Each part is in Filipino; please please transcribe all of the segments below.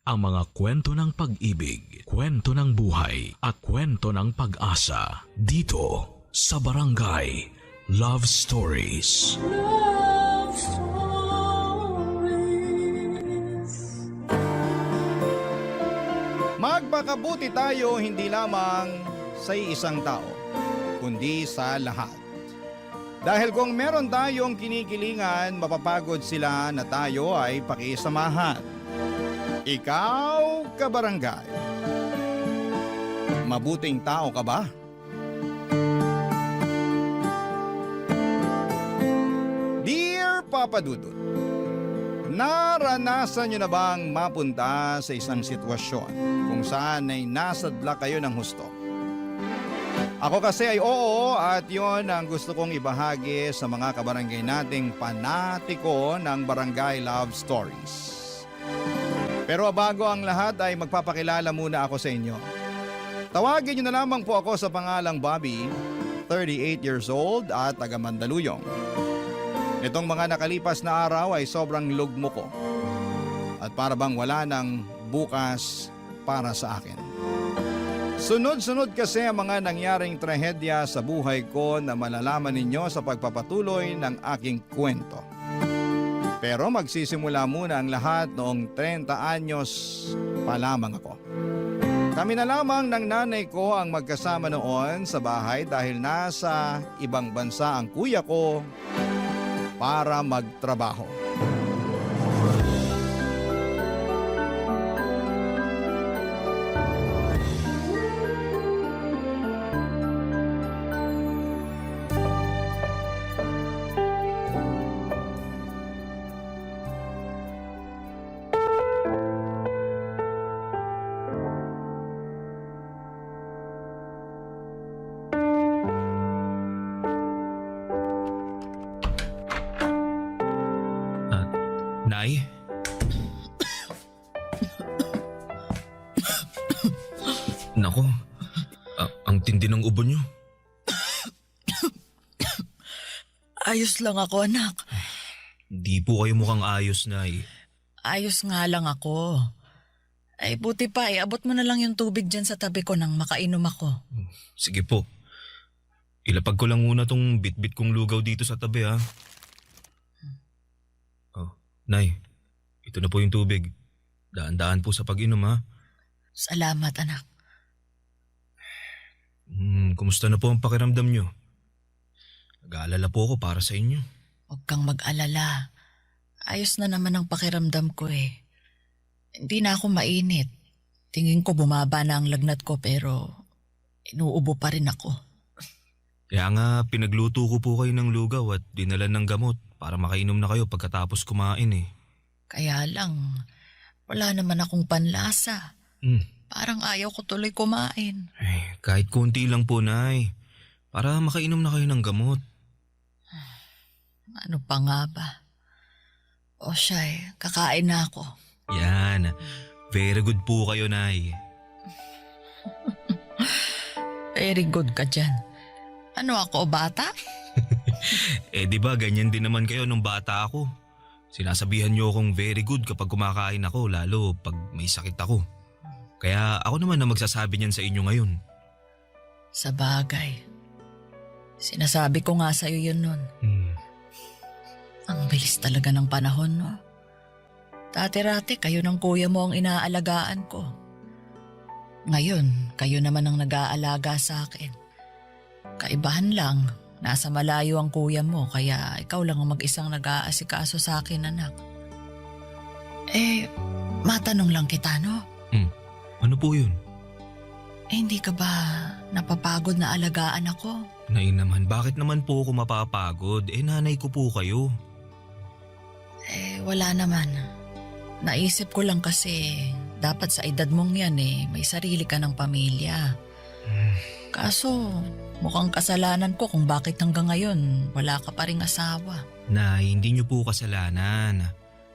ang mga kwento ng pag-ibig, kwento ng buhay at kwento ng pag-asa dito sa Barangay Love Stories. Love Stories. Magpakabuti tayo hindi lamang sa isang tao, kundi sa lahat. Dahil kung meron tayong kinikilingan, mapapagod sila na tayo ay pakisamahan. Ikaw, kabarangay, mabuting tao ka ba? Dear Papa Dudut, naranasan nyo na bang mapunta sa isang sitwasyon kung saan ay nasadla kayo ng husto? Ako kasi ay oo, at yon ang gusto kong ibahagi sa mga kabarangay nating panatiko ng Barangay Love Stories. Pero bago ang lahat ay magpapakilala muna ako sa inyo. Tawagin niyo na lamang po ako sa pangalang Bobby, 38 years old at taga Mandaluyong. Itong mga nakalipas na araw ay sobrang lugmo ko at para bang wala ng bukas para sa akin. Sunod-sunod kasi ang mga nangyaring trahedya sa buhay ko na malalaman ninyo sa pagpapatuloy ng aking kwento. Pero magsisimula muna ang lahat noong 30 anyos pa lamang ako. Kami na lamang ng nanay ko ang magkasama noon sa bahay dahil nasa ibang bansa ang kuya ko para magtrabaho. Nay? Nako, ang tindi ng ubo niyo. Ayos lang ako, anak. Di po kayo mukhang ayos, Nay. Ayos nga lang ako. Ay, buti pa, abot mo na lang yung tubig dyan sa tabi ko nang makainom ako. Sige po. Ilapag ko lang muna tong bit-bit kong lugaw dito sa tabi, ha? Oh, Nay, ito na po yung tubig. Daan-daan po sa pag-inom, ha? Salamat, anak. Kumusta na po ang pakiramdam niyo? Nag-aalala po ako para sa inyo. Huwag kang mag-alala. Ayos na naman ang pakiramdam ko eh. Hindi na ako mainit. Tingin ko bumaba na ang lagnat ko pero inuubo pa rin ako. Kaya nga pinagluto ko po kayo ng lugaw at dinala ng gamot para makainom na kayo pagkatapos kumain eh. Kaya lang, wala naman akong panlasa. Parang ayaw ko tuloy kumain. Ay, kahit konti lang po, Nay. Para makainom na kayo ng gamot. Ano pa nga ba? O siya kakain na ako. Yan. Very good po kayo, Nay. Very good ka dyan. Ano ako, bata? Di ba ganyan din naman kayo nung bata ako. Sinasabihan niyo akong very good kapag kumakain ako, lalo pag may sakit ako. Kaya ako naman na magsasabi niyan sa inyo ngayon. Sa bagay. Sinasabi ko nga sa'yo yun nun. Ang bilis talaga ng panahon, no? Dati-rati kayo ng kuya mo ang inaalagaan ko. Ngayon, kayo naman ang nag-aalaga sa akin. Kaibahan lang, nasa malayo ang kuya mo kaya ikaw lang ang mag-isang nag-aasikaso sa akin, anak. Matanong lang kita, no? Ano po yun? Hindi ka ba napapagod na alagaan ako? Nay naman, bakit naman po ako mapapagod? Nanay ko po kayo. Wala naman. Naisip ko lang kasi dapat sa edad mong yan may sarili ka ng pamilya. Kaso mukhang kasalanan ko kung bakit hanggang ngayon wala ka pa ring asawa. Nay, hindi niyo po kasalanan.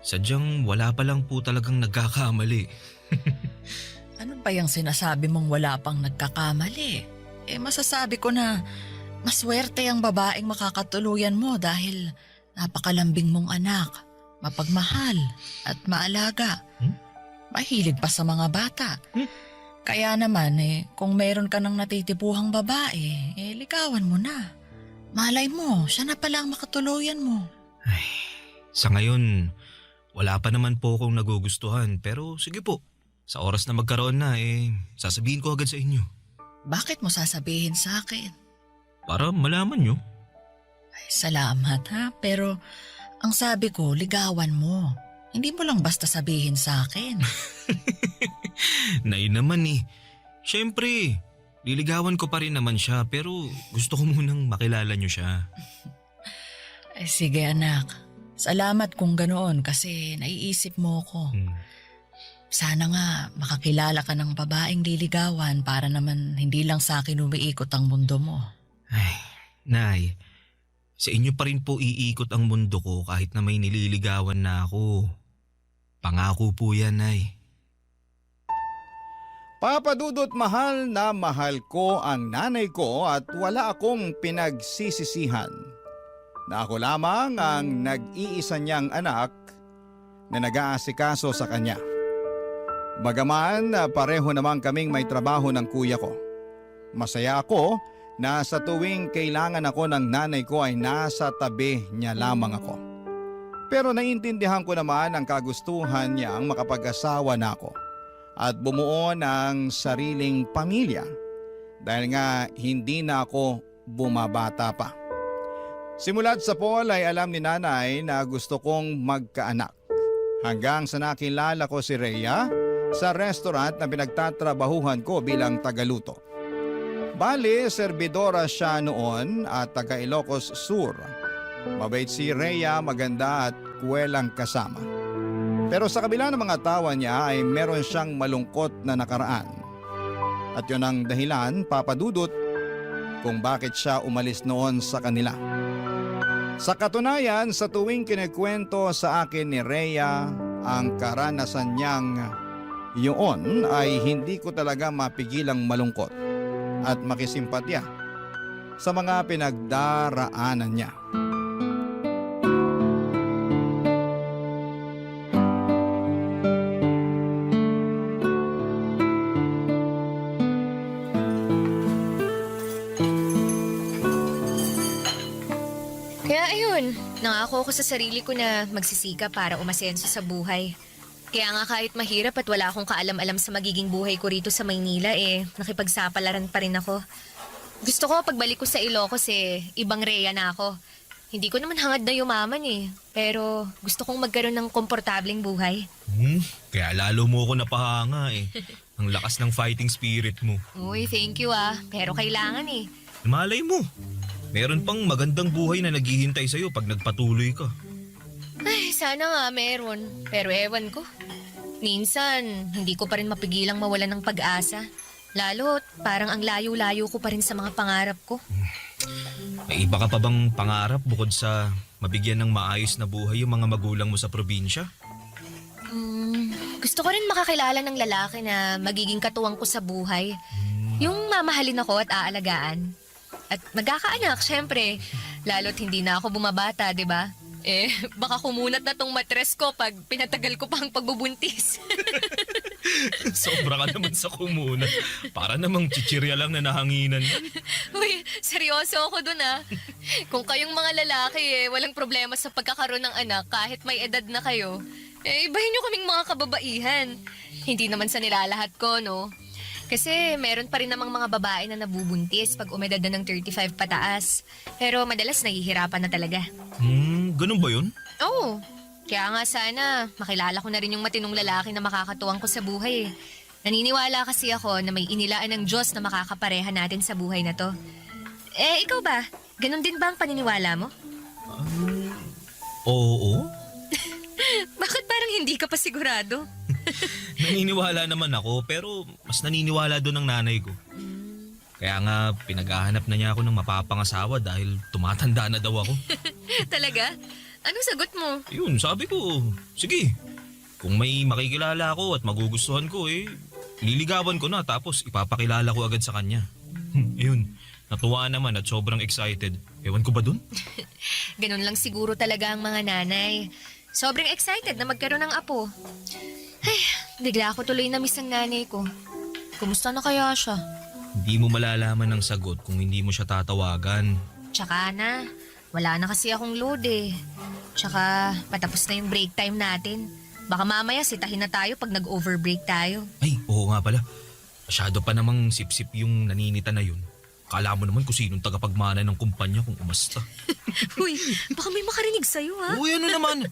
Sadyang wala pa lang po talagang nagkakamali. Ano ba yung sinasabi mong wala pang nagkakamali? Masasabi ko na maswerte ang babaeng makakatuluyan mo dahil napakalambing mong anak, mapagmahal at maalaga. mahilig pa sa mga bata. Kaya naman kung meron ka ng natitipuhang babae, ligawan mo na. Malay mo, siya na pala ang makatuluyan mo. Sa ngayon, wala pa naman po akong nagugustuhan pero sige po. Sa oras na magkaroon na sasabihin ko agad sa inyo. Bakit mo sasabihin sa akin? Para malaman nyo. Ay, salamat ha, pero ang sabi ko, ligawan mo. Hindi mo lang basta sabihin sa akin. Nay naman Siyempre, liligawan ko pa rin naman siya pero gusto ko munang makilala nyo siya. Ay, sige anak, salamat kung ganoon kasi naiisip mo ko. Sana nga makakilala ka ng babaeng liligawan para naman hindi lang sa akin umiikot ang mundo mo. Ay, Nay, sa inyo pa rin po iikot ang mundo ko kahit na may nililigawan na ako. Pangako po yan, Nay. Papa Dudut, mahal na mahal ko ang nanay ko at wala akong pinagsisisihan na ako lamang ang nag-iisa niyang anak na nag-aasikaso sa kanya. Bagaman pareho naman kaming may trabaho ng kuya ko. Masaya ako na sa tuwing kailangan ako ng nanay ko ay nasa tabi niya lamang ako. Pero naiintindihan ko naman ang kagustuhan niyang makapag-asawa na ako at bumuo ng sariling pamilya dahil nga hindi na ako bumabata pa. Simula't sa Paul ay alam ni nanay na gusto kong magkaanak hanggang sa nakilala ko si Rhea sa restaurant na pinagtatrabahuhan ko bilang tagaluto. Bali, serbidora siya noon at taga Ilocos Sur. Mabait si Rhea, maganda at kuwelang kasama. Pero sa kabila ng mga tawa niya ay meron siyang malungkot na nakaraan. At yun ang dahilan, Papa Dudut, kung bakit siya umalis noon sa kanila. Sa katunayan, sa tuwing kinikwento sa akin ni Rhea ang karanasan niyang yun ay hindi ko talaga mapigilang malungkot at makisimpatya sa mga pinagdaraanan niya. Kaya ayun, nangako ko sa sarili ko na magsisika para umasenso sa buhay. Kaya nga kahit mahirap at wala akong kaalam-alam sa magiging buhay ko rito sa Maynila nakipagsapalaran pa rin ako. Gusto ko pagbalik ko sa Ilocos ibang Rhea na ako. Hindi ko naman hangad na yumaman pero gusto kong magkaroon ng komportableng buhay. Kaya lalo mo ako napahanga Ang lakas ng fighting spirit mo. Uy, thank you pero kailangan Malay mo, meron pang magandang buhay na naghihintay sa'yo pag nagpatuloy ka. Ay, sana nga meron. Pero ewan ko. Minsan, hindi ko pa rin mapigilang mawala ng pag-asa. Lalo't parang ang layo-layo ko pa rin sa mga pangarap ko. May iba ka pa bang pangarap bukod sa mabigyan ng maayos na buhay yung mga magulang mo sa probinsya? Gusto ko rin makakilala ng lalaki na magiging katuwang ko sa buhay. Yung mamahalin ako at aalagaan. At magkakaanak, syempre. Lalo't hindi na ako bumabata, di ba? Baka kumunat na tong matres ko pag pinatagal ko pa ang pagbubuntis. Sobra ka naman sa kumuna. Para namang chichirya lang na nahanginan. Uy, seryoso ako dun Kung kayong mga lalaki walang problema sa pagkakaroon ng anak kahit may edad na kayo, ibahin nyo kaming mga kababaihan. Hindi naman sa nilalahat ko, no? Kasi meron pa rin namang mga babae na nabubuntis pag umedad na ng 35 pataas. Pero madalas nahihirapan na talaga. Ganun ba yun? Oo. Kaya nga sana makilala ko na rin yung matinong lalaki na makakatuwang ko sa buhay. Naniniwala kasi ako na may inilaan ng Diyos na makakapareha natin sa buhay na to. Ikaw ba? Ganun din ba ang paniniwala mo? Oo. Bakit parang hindi ka pa sigurado? Naniniwala naman ako pero mas naniniwala doon ang nanay ko. Kaya nga pinaghahanap na niya ako ng mapapangasawa dahil tumatanda na daw ako. Talaga? Anong sagot mo? Yun, sabi ko, sige. Kung may makikilala ako at magugustuhan ko liligawan ko na tapos ipapakilala ko agad sa kanya. Yun, natuwa naman at sobrang excited. Ewan ko ba dun? Ganun lang siguro talaga ang mga nanay. Sobrang excited na magkaroon ng apo. Ay, Bigla ako tuloy na miss ang nanay ko. Kumusta na kaya siya? Hindi mo malalaman ng sagot kung hindi mo siya tatawagan. Tsaka na, wala na kasi akong load eh. Tsaka patapos na yung break time natin. Baka mamaya sitahin na tayo pag nag-overbreak tayo. Ay, oo nga pala. Masyado pa namang sip-sip yung naninita na yun. Kala mo naman kung sinong tagapagmana ng kumpanya kung umasta. Uy, baka may makarinig sa'yo ha? Uy, ano naman?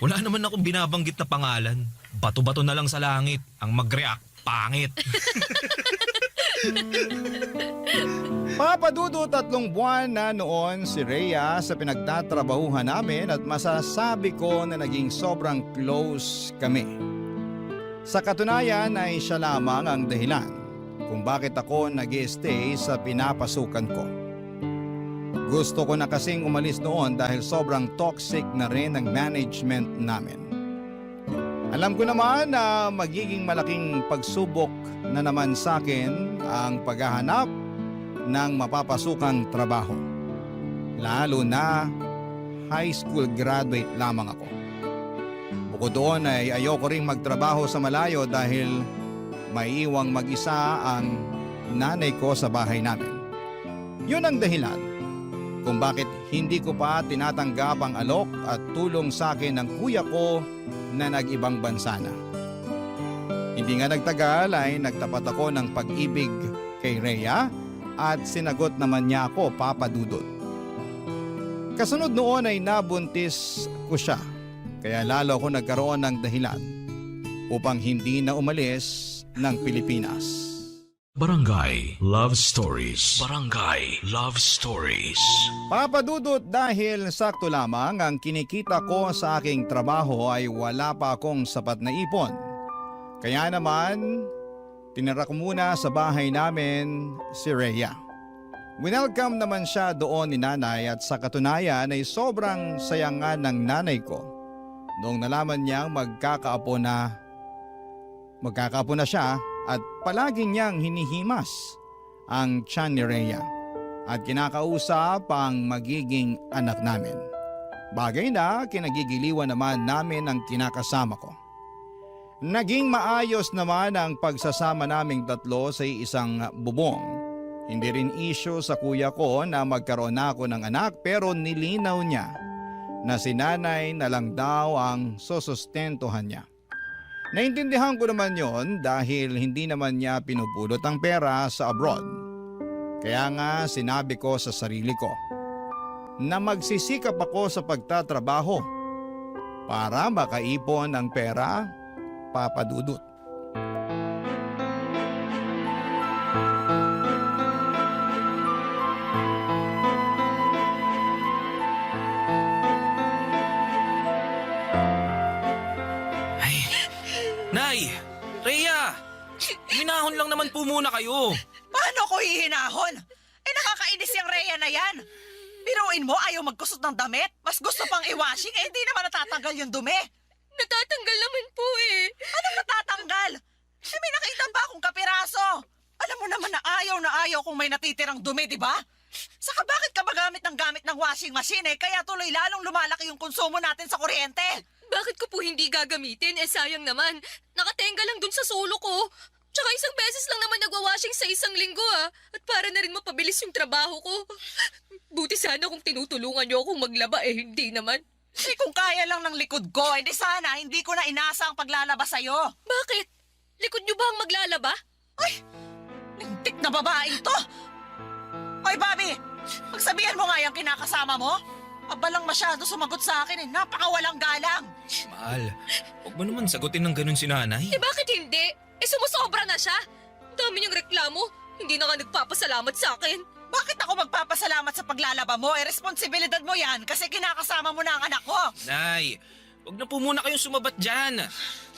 Wala naman akong binabanggit na pangalan. Bato-bato na lang sa langit. Ang mag-react, pangit. Papadudo 3 buwan na noon si Rhea sa pinagtatrabahuhan namin at masasabi ko na naging sobrang close kami. Sa katunayan ay siya lamang ang dahilan kung bakit ako nag-stay sa pinapasukan ko. Gusto ko na kasing umalis noon dahil sobrang toxic na rin ang management namin. Alam ko naman na magiging malaking pagsubok na naman sa akin ang paghahanap ng mapapasukang trabaho. Lalo na high school graduate lamang ako. Bukod doon ay ayoko ring magtrabaho sa malayo dahil maiiwang mag-isa ang nanay ko sa bahay namin. Yun ang dahilan kung bakit hindi ko pa tinatanggap ang alok at tulong sa akin ng kuya ko na nag-ibang bansa na. Hindi nga nagtagal ay nagtapat ako ng pag-ibig kay Rhea at sinagot naman niya ako, Papa Dudut. Kasunod noon ay nabuntis ko siya, kaya lalo ako nagkaroon ng dahilan upang hindi na umalis ng Pilipinas. Barangay Love Stories. Barangay Love Stories. Papa Dudut, dahil sakto lamang ang kinikita ko sa aking trabaho ay wala pa akong sapat na ipon. Kaya naman, tinira ko muna sa bahay namin si Rhea. Welcome naman siya doon ni nanay at sa katunayan ay sobrang sayangan ng nanay ko noong nalaman niyang magkakaapo na siya at palagi niyang hinihimas ang tiyan ni Rhea at kinakausap ang magiging anak namin. Bagay na kinagigiliwan naman namin ang kinakasama ko. Naging maayos naman ang pagsasama naming 3 sa isang bubong. Hindi rin issue sa kuya ko na magkaroon na ako ng anak pero nilinaw niya na si nanay na lang daw ang susustentuhan niya. Naintindihan ko naman yon dahil hindi naman niya pinupulot ang pera sa abroad. Kaya nga sinabi ko sa sarili ko na magsisikap ako sa pagtatrabaho para makaipon ng pera, Papa Dudut. Nay! Rhea! Minahon lang naman po muna kayo. Paano ko hihinahon? Nakakainis yung Rhea na yan. Biruin mo, ayaw magkusot ng damit? Mas gusto pang i-washing, hindi naman natatanggal yung dumi. Natatanggal naman po eh. Anong natatanggal? May nakita pa akong kapiraso. Alam mo naman na ayaw kung may natitirang dumi, di ba? Saka bakit ka ba gamit ng washing machine kaya tuloy lalong lumalaki yung konsumo natin sa kuryente? Bakit ko po hindi gagamitin? Sayang naman. Nakatenga lang dun sa solo ko. Tsaka isang beses lang naman nagwa-washing sa isang linggo At para na rin mapabilis yung trabaho ko. Buti sana kung tinutulungan niyo akong maglaba hindi naman. Kung kaya lang ng likod ko, di sana hindi ko na inasa ang paglalaba sa'yo. Bakit? Likod niyo ba ang maglalaba? Ay, lintik na babaeng to! Hoy, Bobby! Magsabihan mo nga yung kinakasama mo. Abalang masyado sumagot sa akin napakawalang galang. Mahal, huwag mo naman sagutin ng ganun si nanay. Bakit hindi? Sumusobra na siya. Ang dami niyang reklamo. Hindi na nga nagpapasalamat sa akin. Bakit ako magpapasalamat sa paglalaba mo? Responsibilidad mo yan kasi kinakasama mo na ang anak ko. Nay, huwag na po muna kayong sumabat dyan.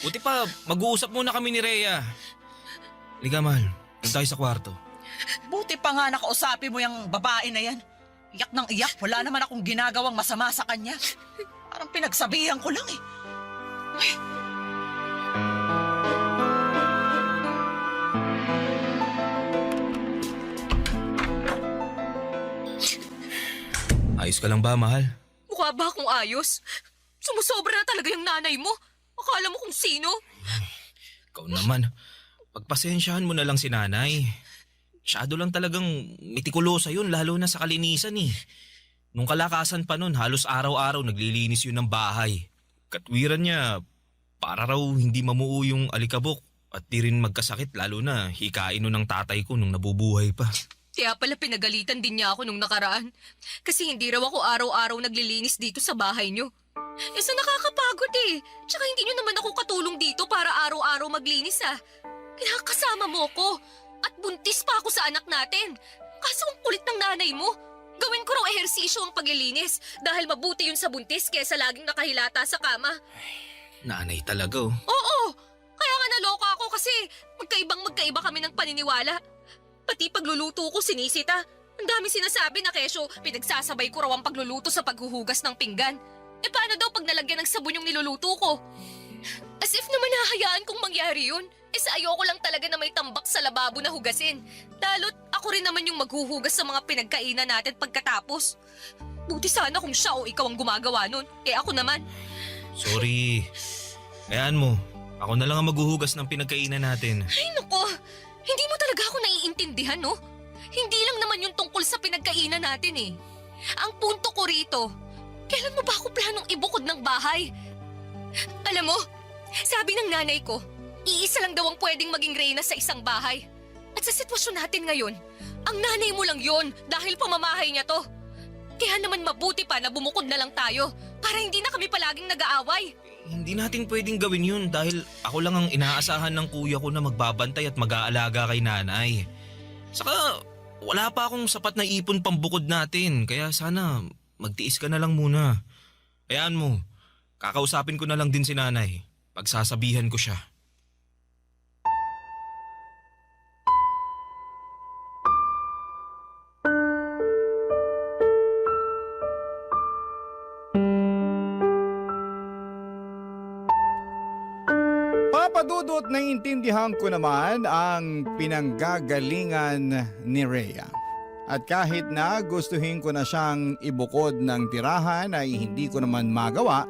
Buti pa, mag-uusap muna kami ni Rhea. Liga, mahal. Doon tayo sa kwarto. Buti pa nga nakausapin mo yung babae na yan. Iyak ng iyak, wala naman akong ginagawang masama sa kanya. Parang pinagsabihan ko lang Ay. Ayos ka lang ba, mahal? Mukha ba akong ayos? Sumusobra na talaga yung nanay mo. Akala mo kung sino? Ikaw naman, pagpasensyahan mo na lang si nanay. Masyado lang talagang mitikulosa yun lalo na sa kalinisan eh. Nung kalakasan pa nun, halos araw-araw naglilinis yun ng bahay. Katwiran niya, para raw hindi mamuo yung alikabok at di rin magkasakit lalo na hikain nun ng tatay ko nung nabubuhay pa. Kaya pala pinagalitan din niya ako nung nakaraan. Kasi hindi raw ako araw-araw naglilinis dito sa bahay niyo. Sa nakakapagod eh. Tsaka hindi niyo naman ako katulong dito para araw-araw maglinis ah. Kinakasama mo ko. At buntis pa ako sa anak natin. Kaso ang kulit ng nanay mo. Gawin ko raw ehersisyo ang paglilinis dahil mabuti yun sa buntis kesa laging nakahilata sa kama. Nanay talaga oh. Oo! Kaya nga naloka ako kasi magkaiba kami ng paniniwala. Pati pagluluto ko sinisita. Ang dami sinasabi na kesyo pinagsasabay ko raw ang pagluluto sa paghuhugas ng pinggan. Paano daw pag nalagyan ng sabon yung niluluto ko? As if naman nahahayaan kong mangyari yun. Sa ayoko lang talaga na may tambak sa lababo na hugasin. Lalo't ako rin naman yung maghuhugas sa mga pinagkainan natin pagkatapos. Buti sana kung siya o ikaw ang gumagawa nun. Ako naman. Sorry. Hayaan mo. Ako na lang ang maghuhugas ng pinagkainan natin. Ay nako, hindi mo talaga ako naiintindihan no? Hindi lang naman yung tungkol sa pinagkainan natin eh. Ang punto ko rito, kailan mo ba ako planong ibukod ng bahay? Alam mo, sabi ng nanay ko, iisa lang daw ang pwedeng maging reyna sa isang bahay. At sa sitwasyon natin ngayon, ang nanay mo lang yon dahil pamamahay niya to. Kaya naman mabuti pa na bumukod na lang tayo para hindi na kami palaging nag-aaway. Hindi natin pwedeng gawin yun dahil ako lang ang inaasahan ng kuya ko na magbabantay at mag-aalaga kay nanay. Saka wala pa akong sapat na ipon pambukod natin kaya sana magtiis ka na lang muna. Hayaan mo, kakausapin ko na lang din si nanay. Pagsasabihan ko siya. Papadudot, naiintindihan ko naman ang pinanggagalingan ni Rhea. At kahit na gustuhin ko na siyang ibukod ng tirahan ay hindi ko naman magawa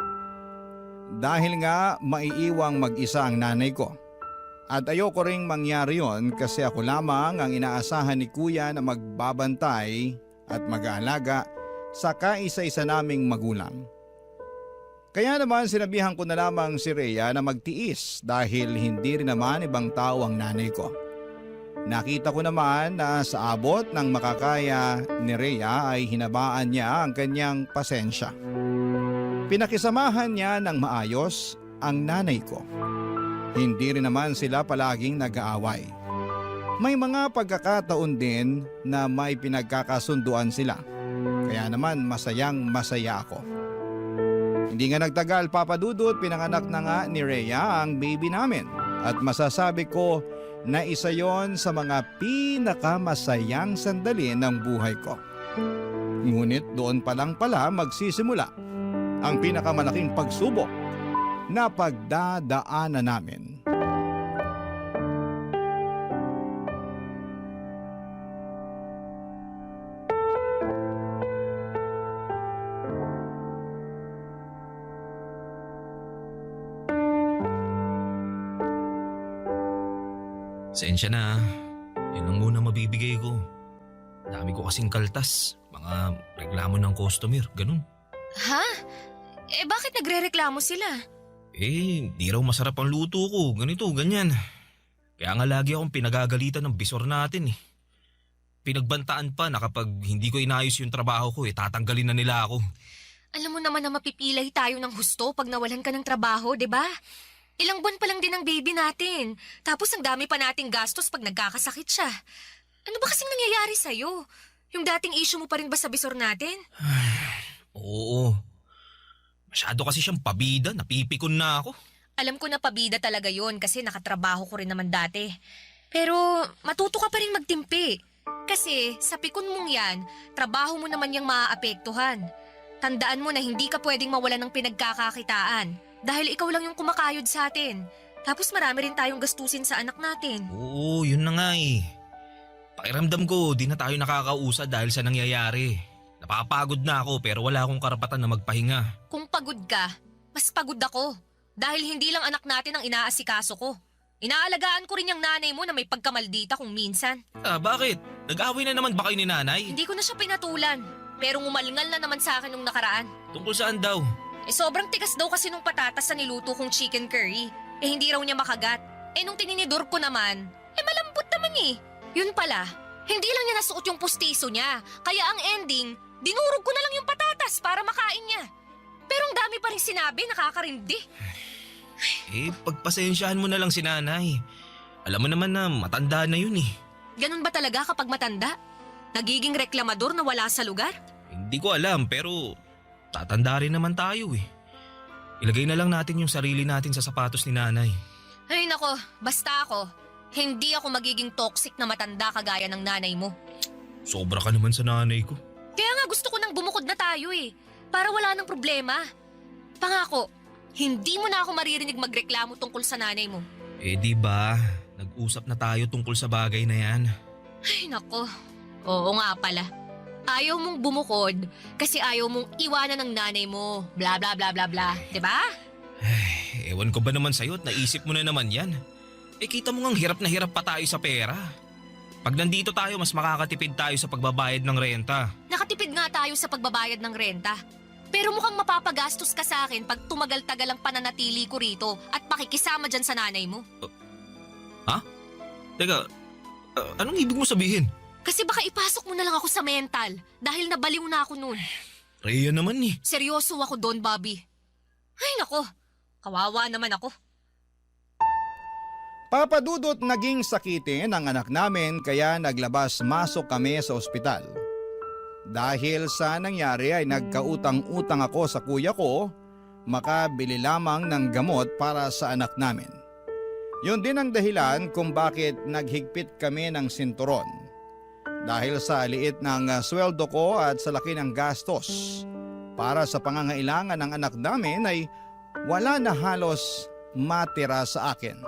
dahil nga maiiwang mag-isa ang nanay ko. At ayoko ring mangyari yon kasi ako lamang ang inaasahan ni kuya na magbabantay at mag-aalaga sa kaisa-isa naming magulang. Kaya naman sinabihan ko na lamang si Rhea na magtiis dahil hindi rin naman ibang tao ang nanay ko. Nakita ko naman na sa abot ng makakaya ni Rhea ay hinabaan niya ang kanyang pasensya. Pinakisamahan niya ng maayos ang nanay ko. Hindi rin naman sila palaging nag-aaway. May mga pagkakataon din na may pinagkakasunduan sila. Kaya naman masayang-masaya ako. Hindi nga nagtagal, Papa Dudut, pinanganak na nga ni Rhea ang baby namin. At masasabi ko na isa yon sa mga pinakamasayang sandali ng buhay ko. Ngunit doon pa lang pala magsisimula ang pinakamalaking pagsubok na pagdadaanan namin. Sensya na, yun lang muna mabibigay ko. Dami ko kasing kaltas, mga reklamo ng customer, ganun. Ha? Bakit nagre-reklamo sila? Di raw masarap ang luto ko, ganito, ganyan. Kaya nga lagi akong pinagagalitan ng bisor natin eh. Pinagbantaan pa na kapag hindi ko inayos yung trabaho ko tatanggalin na nila ako. Alam mo naman na mapipilay tayo ng husto pag nawalan ka ng trabaho, di ba? Ilang buwan pa lang din ang baby natin. Tapos ang dami pa nating gastos pag nagkakasakit siya. Ano ba kasing nangyayari sa'yo? Yung dating issue mo pa rin ba sa bisor natin? Oo. Masyado kasi siyang pabida, napipikon na ako. Alam ko na pabida talaga yon kasi nakatrabaho ko rin naman dati. Pero matuto ka pa rin magtimpi. Kasi sa pikon mong yan, trabaho mo naman yung maaapektuhan. Tandaan mo na hindi ka pwedeng mawalan ng pinagkakakitaan. Dahil ikaw lang yung kumakayod sa atin. Tapos marami rin tayong gastusin sa anak natin. Oo, yun na nga eh. Pakiramdam ko, di na tayo nakakausad dahil sa nangyayari. Napapagod na ako pero wala akong karapatan na magpahinga. Kung pagod ka, mas pagod ako. Dahil hindi lang anak natin ang inaasikaso ko. Inaalagaan ko rin yung nanay mo na may pagkamaldita kung minsan. Bakit? Nag-away na naman ba kayo ni nanay? Hindi ko na siya pinatulan. Pero ngumalingal na naman sa akin nung nakaraan. Tungkol saan daw? Sobrang tigas daw kasi nung patatas na niluto kong chicken curry. Hindi raw niya makagat. Nung tininidor ko naman, malambot naman eh. Yun pala, hindi lang niya nasuot yung pustiso niya. Kaya ang ending, dinurog ko na lang yung patatas para makain niya. Pero ang dami pa rin sinabi, nakakarindi. Pagpasensyahan mo na lang si nanay. Alam mo naman na matanda na yun eh. Ganun ba talaga kapag matanda? Nagiging reklamador na wala sa lugar? Hindi ko alam pero tatanda rin naman tayo eh. Ilagay na lang natin yung sarili natin sa sapatos ni nanay. Ay nako, basta ako. Hindi ako magiging toxic na matanda kagaya ng nanay mo. Sobra ka naman sa nanay ko. Kaya nga gusto ko nang bumukod na tayo eh. Para wala nang problema. Pangako, hindi mo na ako maririnig magreklamo tungkol sa nanay mo. Di ba? Nag-usap na tayo tungkol sa bagay na yan. Ay nako, oo nga pala. Ayaw mong bumukod kasi ayaw mong iwanan ng nanay mo. Bla bla bla bla bla. Diba? Ewan ko ba naman sa'yo at naisip mo na naman yan. Kita mo ngang hirap na hirap pa tayo sa pera. Pag nandito tayo, mas makakatipid tayo sa pagbabayad ng renta. Nakatipid nga tayo sa pagbabayad ng renta. Pero mukhang mapapagastos ka sa akin pag tumagal-tagal ang pananatili ko rito at pakikisama dyan sa nanay mo. Teka, anong ibig mo sabihin? Kasi baka ipasok mo na lang ako sa mental dahil nabaliw na ako nun. Rhea naman eh. Seryoso ako doon, Bobby. Ay nako, kawawa naman ako. Papadudot naging sakitin ang anak namin kaya naglabas-masok kami sa ospital. Dahil sa nangyari ay nagkautang-utang ako sa kuya ko, makabili lamang ng gamot para sa anak namin. Yun din ang dahilan kung bakit naghigpit kami ng sinturon. Dahil sa liit ng sweldo ko at sa laki ng gastos, para sa pangangailangan ng anak namin ay wala na halos matira sa akin.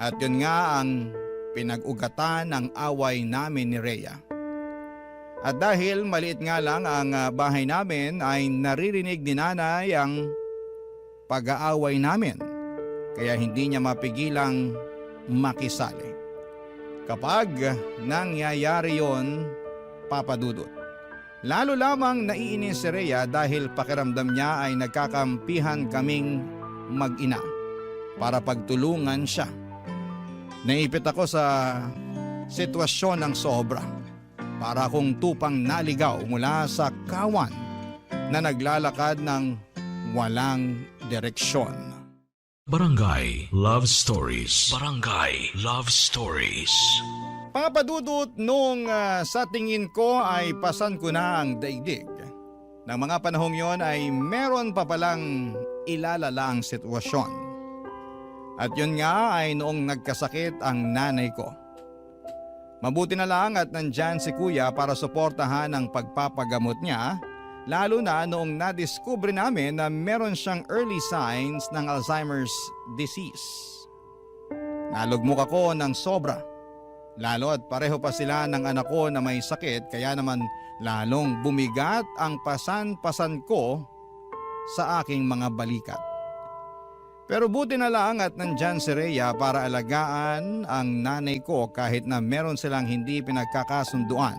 At yun nga ang pinag-ugatan ng away namin ni Rhea. At dahil maliit nga lang ang bahay namin ay naririnig ni nanay ang pag-aaway namin. Kaya hindi niya mapigilang makisali. Kapag nangyayari yon, papadudot. Lalo lamang naiinis si Rhea dahil pakiramdam niya ay nagkakampihan kaming mag-ina para pagtulungan siya. Naipit ako sa sitwasyon ng sobra. Para akong tupang naligaw mula sa kawan na naglalakad ng walang direksyon. Barangay Love Stories. Barangay Love Stories. Papadudot nung sa tingin ko ay pasan ko na ang daigdig. Nang mga panahong yon ay meron pa palang ilalala ang sitwasyon. At yun nga ay noong nagkasakit ang nanay ko. Mabuti na lang at nandyan si kuya para suportahan ang pagpapagamot niya, lalo na noong nadiskubre namin na meron siyang early signs ng Alzheimer's disease. Nalugmok ako ng sobra, lalo at pareho pa sila ng anak ko na may sakit kaya naman lalong bumigat ang pasan-pasan ko sa aking mga balikat. Pero buti na lang at nandyan si Rhea para alagaan ang nanay ko kahit na meron silang hindi pinagkakasunduan.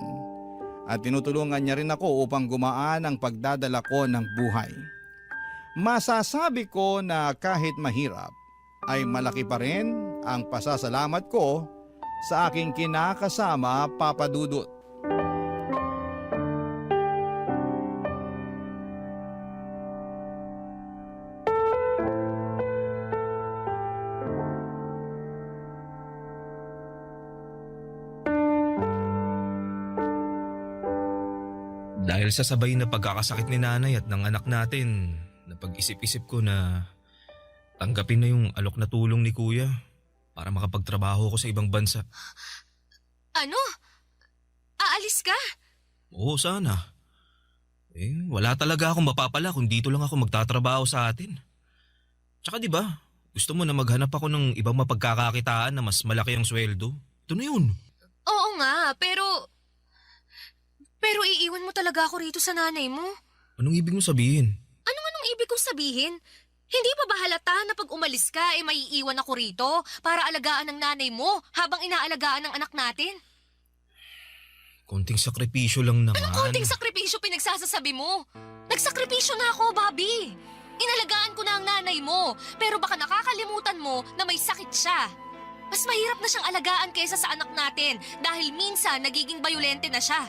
At tinutulungan niya rin ako upang gumaan ang pagdadala ko ng buhay. Masasabi ko na kahit mahirap ay malaki pa rin ang pasasalamat ko sa aking kinakasama, Papa Dudut. Dahil sa sabay na pagkakasakit ni nanay at ng anak natin, napag-isip-isip ko na tanggapin na yung alok na tulong ni kuya para makapagtrabaho ko sa ibang bansa. Ano? Aalis ka? Oo, sana. Wala talaga akong mapapala kung dito lang ako magtatrabaho sa atin. Tsaka di ba, gusto mo na maghanap ako ng ibang mapagkakakitaan na mas malaki ang sweldo? Ito na yun. Oo nga, pero iiwan mo talaga ako rito sa nanay mo. Anong ibig mo sabihin? Anong ibig kong sabihin? Hindi pa ba halata na pag umalis ka, may iiwan ako rito para alagaan ng nanay mo habang inaalagaan ng anak natin? Konting sakripisyo lang naman. Anong konting sakripisyo pinagsasasabi mo? Nagsakripisyo na ako, Bobby. Inalagaan ko na ang nanay mo, pero baka nakakalimutan mo na may sakit siya. Mas mahirap na siyang alagaan kaysa sa anak natin dahil minsan nagiging bayolente na siya.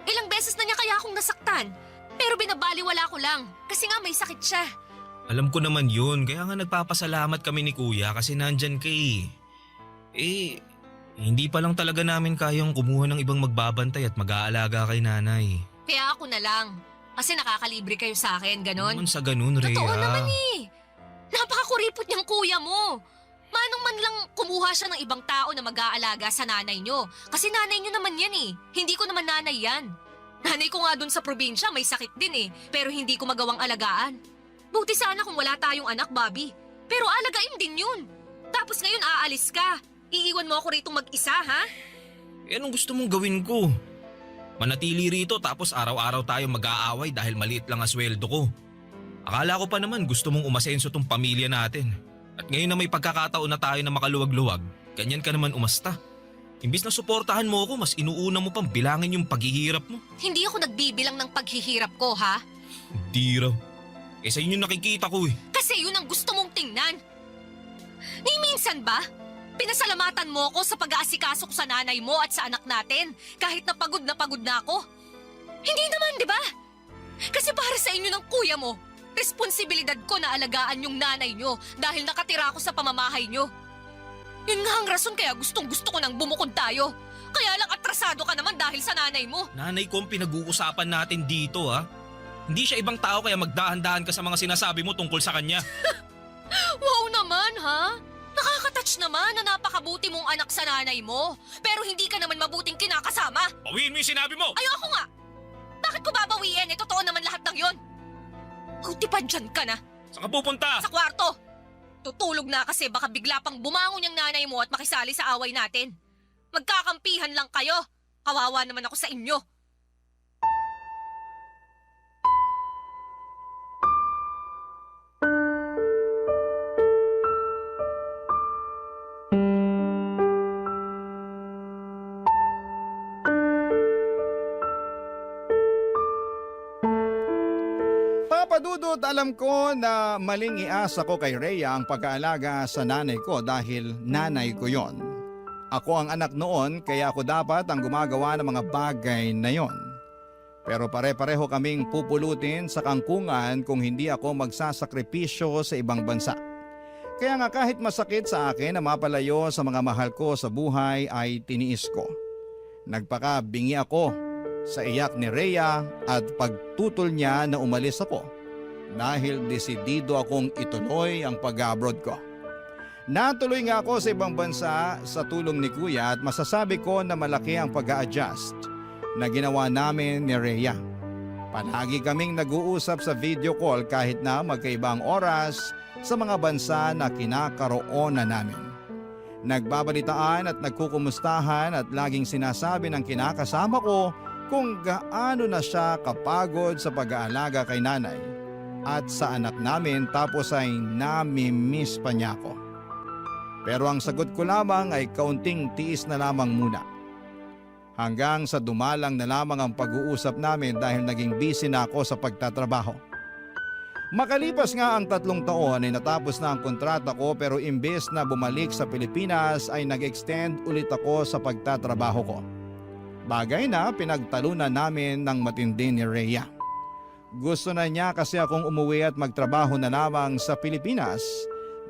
Ilang beses na niya kaya akong nasaktan, pero binabaliwala ko lang kasi nga may sakit siya. Alam ko naman yun, kaya nga nagpapasalamat kami ni Kuya kasi nandyan ka eh. Hindi pa lang talaga namin kayang kumuha ng ibang magbabantay at mag-aalaga kay nanay. Kaya ako na lang, kasi nakakalibre kayo sa akin, ganon. Naman sa ganun, Rhea. Totoo naman eh. Napakakuripot niyang kuya mo. Manong man lang kumuha siya ng ibang tao na mag-aalaga sa nanay niyo. Kasi nanay niyo naman yan eh. Hindi ko naman nanay yan. Nanay ko nga dun sa probinsya may sakit din eh. Pero hindi ko magawang alagaan. Buti sana kung wala tayong anak, Bobby. Pero alagain din yun. Tapos ngayon aalis ka. Iiwan mo ako rito mag-isa, ha? Anong gusto mong gawin ko? Manatili rito tapos araw-araw tayo mag-aaway dahil maliit lang ang sweldo ko. Akala ko pa naman gusto mong umasenso tong pamilya natin. At ngayon na may pagkakataon na tayo na makaluwag-luwag, ganyan ka naman umasta. Imbis na suportahan mo ako, mas inuuna mo pang bilangin yung paghihirap mo. Hindi ako nagbibilang ng paghihirap ko, ha? Hindi raw. Sa inyo nakikita ko eh. Kasi yun ang gusto mong tingnan. Ni minsan ba? Pinasalamatan mo ako sa pag-aasikaso ko sa nanay mo at sa anak natin kahit na pagod na ako. Hindi naman, di ba? Kasi para sa inyo ng kuya mo, responsibilidad ko na alagaan yung nanay nyo dahil nakatira ako sa pamamahay nyo. Yun nga ang rason kaya gustong-gusto ko nang bumukod tayo. Kaya lang atrasado ka naman dahil sa nanay mo. Nanay ko ang pinag-uusapan natin dito ha. Hindi siya ibang tao kaya magdahan-dahan ka sa mga sinasabi mo tungkol sa kanya. Wow naman, ha? Nakakatouch naman na napakabuti mong anak sa nanay mo. Pero hindi ka naman mabuting kinakasama. Bawiin mo yung sinabi mo! Ayoko nga! Bakit ko babawiin? Totoo naman lahat ng yon. Buti pa dyan ka na. Saan ka pupunta? Sa kwarto. Tutulog na kasi baka bigla pang bumangon yung nanay mo at makisali sa away natin. Magkakampihan lang kayo. Kawawa naman ako sa inyo. Papadudot, alam ko na maling iasa ko kay Rhea ang pag-aalaga sa nanay ko dahil nanay ko yon. Ako ang anak noon kaya ako dapat ang gumagawa ng mga bagay na yon. Pero pare-pareho kaming pupulutin sa kangkungan kung hindi ako magsasakripisyo sa ibang bansa. Kaya nga kahit masakit sa akin na mapalayo sa mga mahal ko sa buhay ay tiniis ko. Nagpakabingi ako sa iyak ni Rhea at pagtutol niya na umalis ako dahil desidido akong ituloy ang pag-abroad ko. Natuloy nga ako sa ibang bansa sa tulong ni Kuya at masasabi ko na malaki ang pag-a-adjust na ginawa namin ni Rhea. Palagi kaming nag-uusap sa video call kahit na magkaibang oras sa mga bansa na kinakaroonan namin. Nagbabalitaan at nagkukumustahan at laging sinasabi ng kinakasama ko kung gaano na siya kapagod sa pag-aalaga kay nanay at sa anak namin tapos ay nami-miss pa niya ako. Pero ang sagot ko lamang ay kaunting tiis na lamang muna. Hanggang sa dumalang na lamang ang pag-uusap namin dahil naging busy na ako sa pagtatrabaho. Makalipas nga ang 3 taon ay natapos na ang kontrata ko pero imbes na bumalik sa Pilipinas ay nag-extend ulit ako sa pagtatrabaho ko. Bagay na pinagtalunan namin ng matindi ni Rhea. Gusto na niya kasi akong umuwi at magtrabaho na lamang sa Pilipinas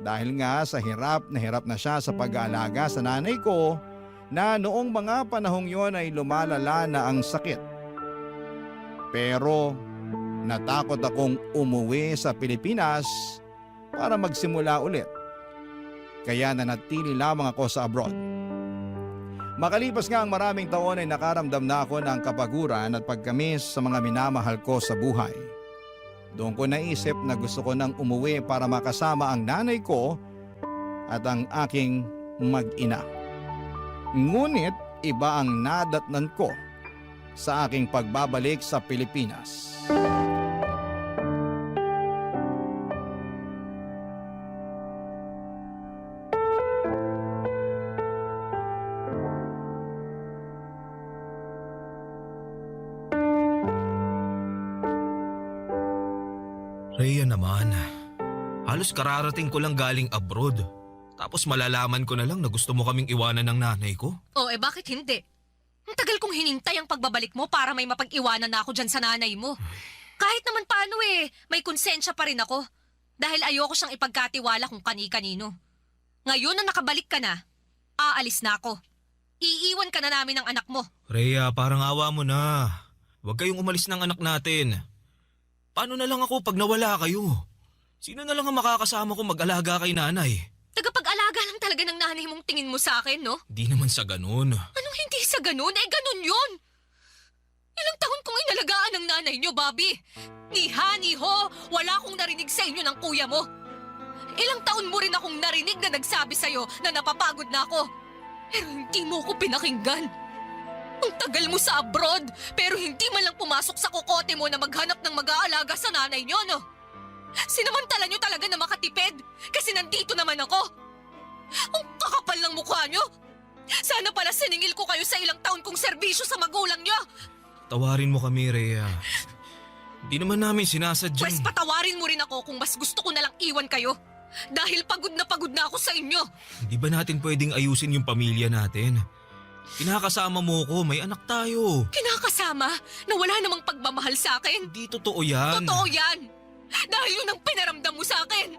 dahil nga sa hirap na siya sa pag-aalaga sa nanay ko na noong mga panahong yon ay lumalala na ang sakit. Pero natakot akong umuwi sa Pilipinas para magsimula ulit. Kaya nanatili lamang ako sa abroad. Makalipas nga ang maraming taon ay nakaramdam na ako ng kapaguran at pagkamis sa mga minamahal ko sa buhay. Doon ko naisip na gusto ko nang umuwi para makasama ang nanay ko at ang aking mag-ina. Ngunit iba ang nadatnan ko sa aking pagbabalik sa Pilipinas. Rhea naman, halos kararating ko lang galing abroad. Tapos malalaman ko na lang na gusto mo kaming iwanan ng nanay ko. O bakit hindi? Ang tagal kong hinintay ang pagbabalik mo para may mapag-iwanan na ako dyan sa nanay mo. Kahit naman paano may konsensya pa rin ako. Dahil ayoko siyang ipagkatiwala kung kani-kanino. Ngayon na nakabalik ka na, aalis na ako. Iiwan ka na namin ng anak mo. Rhea, parang awa mo na. Huwag kayong umalis ng anak natin. Paano na lang ako pag nawala kayo? Sino na lang ang makakasama ko mag-alaga kay nanay? Tagapag-alaga lang talaga ng nanay mong tingin mo sa akin, no? Di naman sa ganun. Anong hindi sa ganun? Ganun yun! Ilang taon kong inalagaan ng nanay niyo, Bobby. Ni ha, ni ho, wala akong narinig sa inyo ng kuya mo. Ilang taon mo rin akong narinig na nagsabi sa'yo na napapagod na ako. Pero hindi mo ko pinakinggan. Ang tagal mo sa abroad, pero hindi man lang pumasok sa kokote mo na maghanap ng mag-aalaga sa nanay niyo, no? Sinamantala niyo talaga na makatipid kasi nandito naman ako. Ang kakapal ng mukha niyo. Sana pala siningil ko kayo sa ilang taon kong serbisyo sa magulang niyo. Tawarin mo kami, Rhea. Di naman namin sinasadya. Pwes patawarin mo rin ako kung mas gusto ko na lang iwan kayo. Dahil pagod na ako sa inyo. Di ba natin pwedeng ayusin yung pamilya natin? Kinakasama mo ko, may anak tayo. Kinakasama na wala namang pagmamahal sa akin. Di totoo yan. Totoo yan. Dahil yun ang pinaramdam mo sa akin.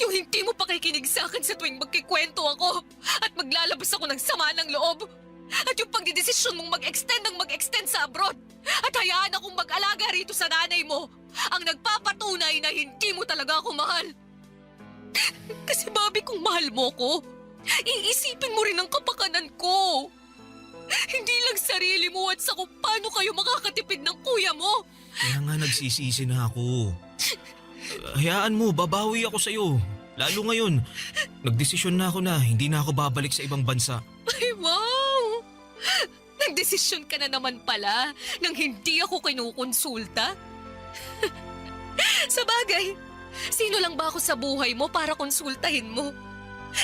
Yung hindi mo pakikinig sa akin sa tuwing magkikwento ako at maglalabas ako ng sama ng loob. At yung pagdidesisyon mong mag-extend sa abroad at hayaan akong mag-alaga rito sa nanay mo ang nagpapatunay na hindi mo talaga ako mahal. Kasi Bobby, kung mahal mo ko, iisipin mo rin ang kapakanan ko. Hindi lang sarili mo at sa kung paano kayo makakatipid ng kuya mo. Kaya nga nagsisisi na ako. Hayaan mo, babawi ako sa'yo. Lalo ngayon, nagdesisyon na ako na hindi na ako babalik sa ibang bansa. Ay, wow! Nagdesisyon ka na naman pala nang hindi ako kinukonsulta. Sa bagay, sino lang ba ako sa buhay mo para konsultahin mo?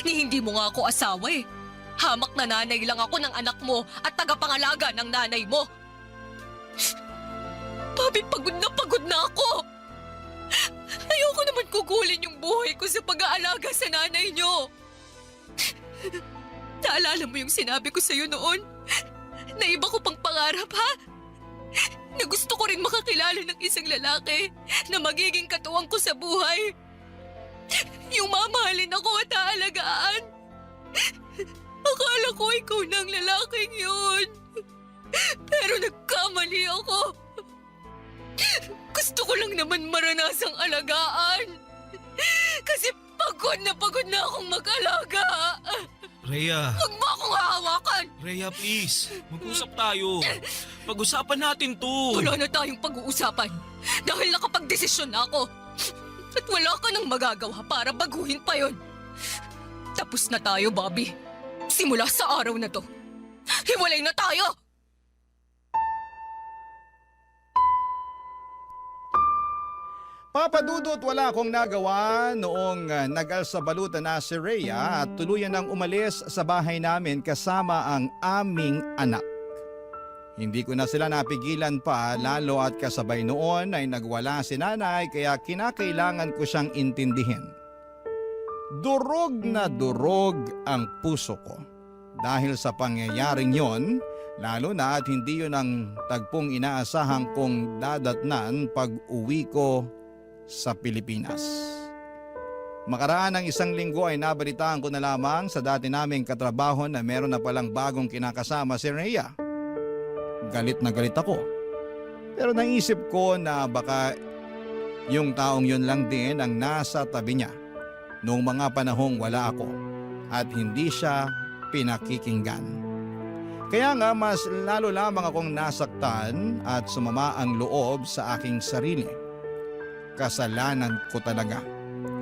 Ni hindi mo nga ako asawa eh. Hamak na nanay lang ako ng anak mo at tagapangalaga ng nanay mo. Bobby, pagod na ako. Ayoko naman kugulin yung buhay ko sa pag-aalaga sa nanay niyo. Naalala mo yung sinabi ko sa'yo noon? Na iba ko pang pangarap, ha? Na gusto ko rin makakilala ng isang lalaki na magiging katuwang ko sa buhay. Yung mamahalin ako at aalagaan. Akala ko ikaw na ang lalaking yun. Pero nagkamali ako. Gusto ko lang naman maranasang alagaan. Kasi pagod na akong mag-alaga. Rhea. Huwag mo akong hahawakan. Rhea, please. Mag-usap tayo. Pag-usapan natin to. Wala na tayong pag-uusapan. Dahil nakapag-desisyon na ako. At wala ka nang magagawa para baguhin pa yon. Tapos na tayo, Bobby. Simula sa araw na to. Hiwalay na tayo! Papadudot, wala akong nagawa noong nag-alsabalutan na si Rhea at tuluyan nang umalis sa bahay namin kasama ang aming anak. Hindi ko na sila napigilan pa, lalo at kasabay noon ay nagwala si nanay kaya kinakailangan ko siyang intindihin. Durog na durog ang puso ko dahil sa pangyayaring yon, lalo na at hindi yun ang tagpong inaasahan kong dadatnan pag uwi ko sa Pilipinas. Makaraan ng isang linggo ay nabalitaan ko na lamang sa dati naming katrabaho na meron na palang bagong kinakasama si Rhea. Galit na galit ako. Pero naisip ko na baka yung taong yun lang din ang nasa tabi niya noong mga panahong wala ako at hindi siya pinakikinggan. Kaya nga mas lalo lamang akong nasaktan at sumama ang loob sa aking sarili. Kasalanan ko talaga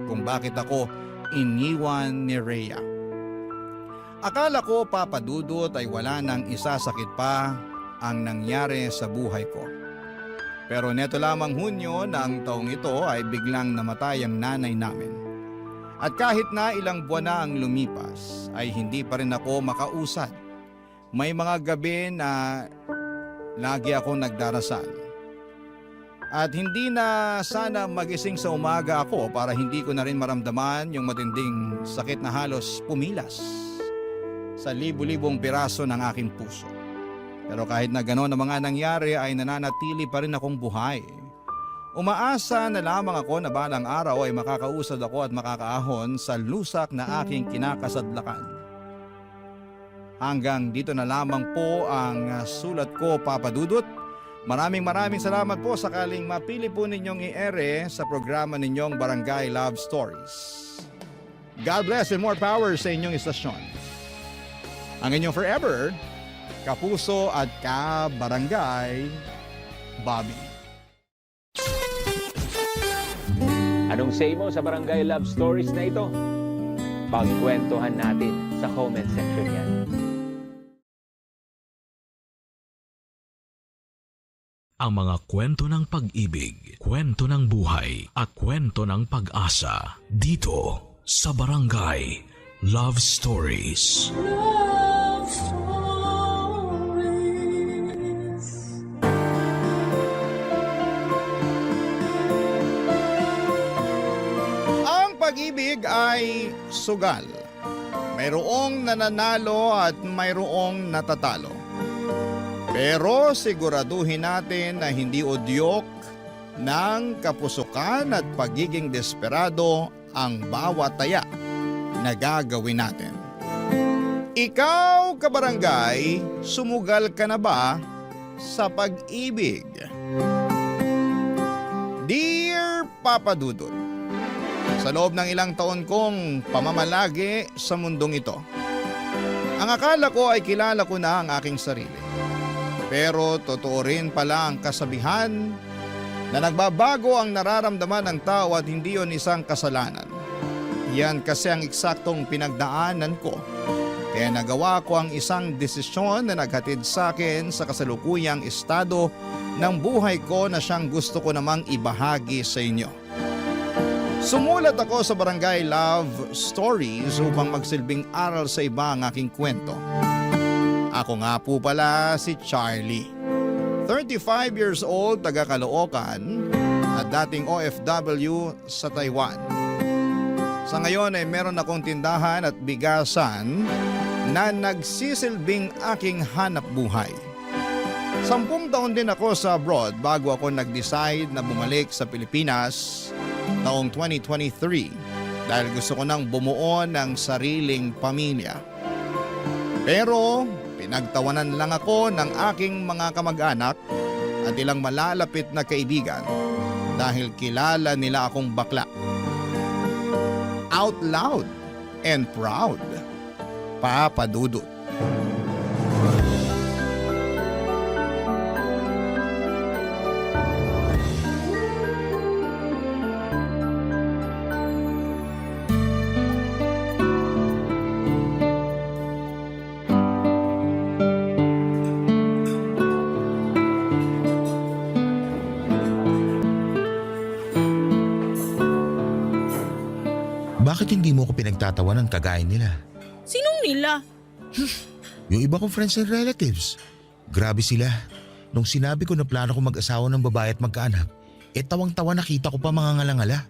kung bakit ako iniwan ni Rhea. Akala ko, Papadudot, ay wala nang isasakit pa ang nangyari sa buhay ko. Pero neto lamang Hunyo ng taong ito ay biglang namatay ang nanay namin. At kahit na ilang buwan na ang lumipas ay hindi pa rin ako makausad. May mga gabi na lagi akong nagdarasal. At hindi na sana magising sa umaga ako para hindi ko na rin maramdaman yung matinding sakit na halos pumilas sa libu-libong piraso ng aking puso. Pero kahit na gano'n ang mga nangyari ay nananatili pa rin akong buhay. Umaasa na lamang ako na balang araw ay makakausad ako at makakaahon sa lusak na aking kinakasadlakan. Hanggang dito na lamang po ang sulat ko, Papa Dudut. Maraming salamat po sakaling mapili po ninyong i-ere sa programa ninyong Barangay Love Stories. God bless and more power sa inyong istasyon. Ang inyong forever, kapuso at ka-barangay, Bobby. Anong say mo sa Barangay Love Stories na ito? Pagkwentuhan natin sa comment section yan. Ang mga kwento ng pag-ibig, kwento ng buhay at kwento ng pag-asa dito sa Barangay Love Stories. Love Stories. Ang pag-ibig ay sugal. Mayroong nananalo at mayroong natatalo. Pero siguraduhin natin na hindi udyok ng kapusukan at pagiging desperado ang bawat taya na gagawin natin. Ikaw, kabarangay, sumugal ka na ba sa pag-ibig? Dear Papa Dudut, sa loob ng ilang taon kong pamamalagi sa mundong ito, ang akala ko ay kilala ko na ang aking sarili. Pero totoo rin pala ang kasabihan na nagbabago ang nararamdaman ng tao at hindi yon isang kasalanan. Yan kasi ang eksaktong pinagdaanan ko. Kaya nagawa ko ang isang desisyon na naghatid sa akin sa kasalukuyang estado ng buhay ko na siyang gusto ko namang ibahagi sa inyo. Sumulat ako sa Barangay Love Stories upang magsilbing aral sa iba ang aking kwento. Ako nga po pala si Charlie. 35 years old, taga Caloocan at dating OFW sa Taiwan. Sa ngayon ay meron akong tindahan at bigasan na nagsisilbing aking hanap buhay. 10 taon din ako sa abroad bago ako nag-decide na bumalik sa Pilipinas taong 2023 dahil gusto ko nang bumuo ng sariling pamilya. Pero pinagtawanan lang ako ng aking mga kamag-anak at ilang malalapit na kaibigan dahil kilala nila akong bakla. Out loud and proud, Papa Dudut. Bakit hindi mo ko pinagtatawanan kagaya nila? Sinong nila? Yung iba kong friends and relatives. Grabe sila. Nung sinabi ko na plano ko mag-asawa ng babae at magkaanak, tawang-tawa nakita ko pa mga ngalangala.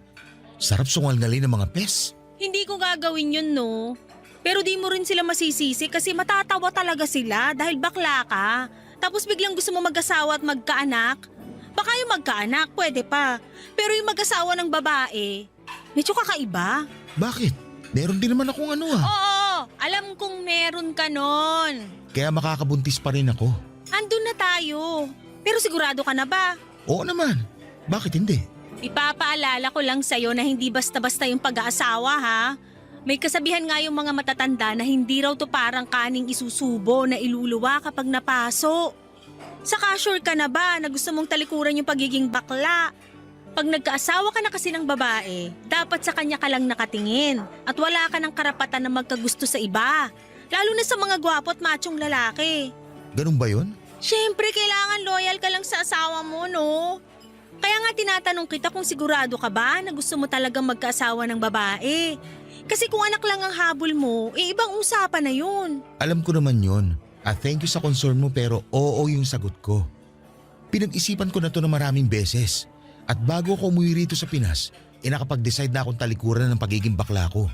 Sarap sungal-ngali ng mga pes. Hindi ko gagawin yun, no? Pero di mo rin sila masisisi kasi matatawa talaga sila dahil bakla ka. Tapos biglang gusto mo mag-asawa at magkaanak. Baka yung magkaanak, pwede pa. Pero yung mag-asawa ng babae, medyo kakaiba. Bakit? Meron din naman akong Oo, alam kong meron ka nun. Kaya makakabuntis pa rin ako. Andun na tayo. Pero sigurado ka na ba? Oo naman. Bakit hindi? Ipapaalala ko lang sa'yo na hindi basta-basta yung pag-aasawa, ha? May kasabihan nga yung mga matatanda na hindi raw to parang kaning isusubo na iluluwa kapag napaso. Saka sure ka na ba na gusto mong talikuran yung pagiging bakla? Pag nagkaasawa ka na kasi ng babae, dapat sa kanya ka lang nakatingin at wala ka ng karapatan na magkagusto sa iba. Lalo na sa mga gwapo at machong lalaki. Ganun ba yun? Siyempre, kailangan loyal ka lang sa asawa mo, no? Kaya nga tinatanong kita kung sigurado ka ba na gusto mo talagang magkaasawa ng babae. Kasi kung anak lang ang habol mo, ibang usapan na yun. Alam ko naman yun. At thank you sa concern mo pero oo yung sagot ko. Pinag-isipan ko na to na maraming beses. At bago ako umuwi rito sa Pinas, nakapag-decide na akong talikuran ng pagiging bakla ko.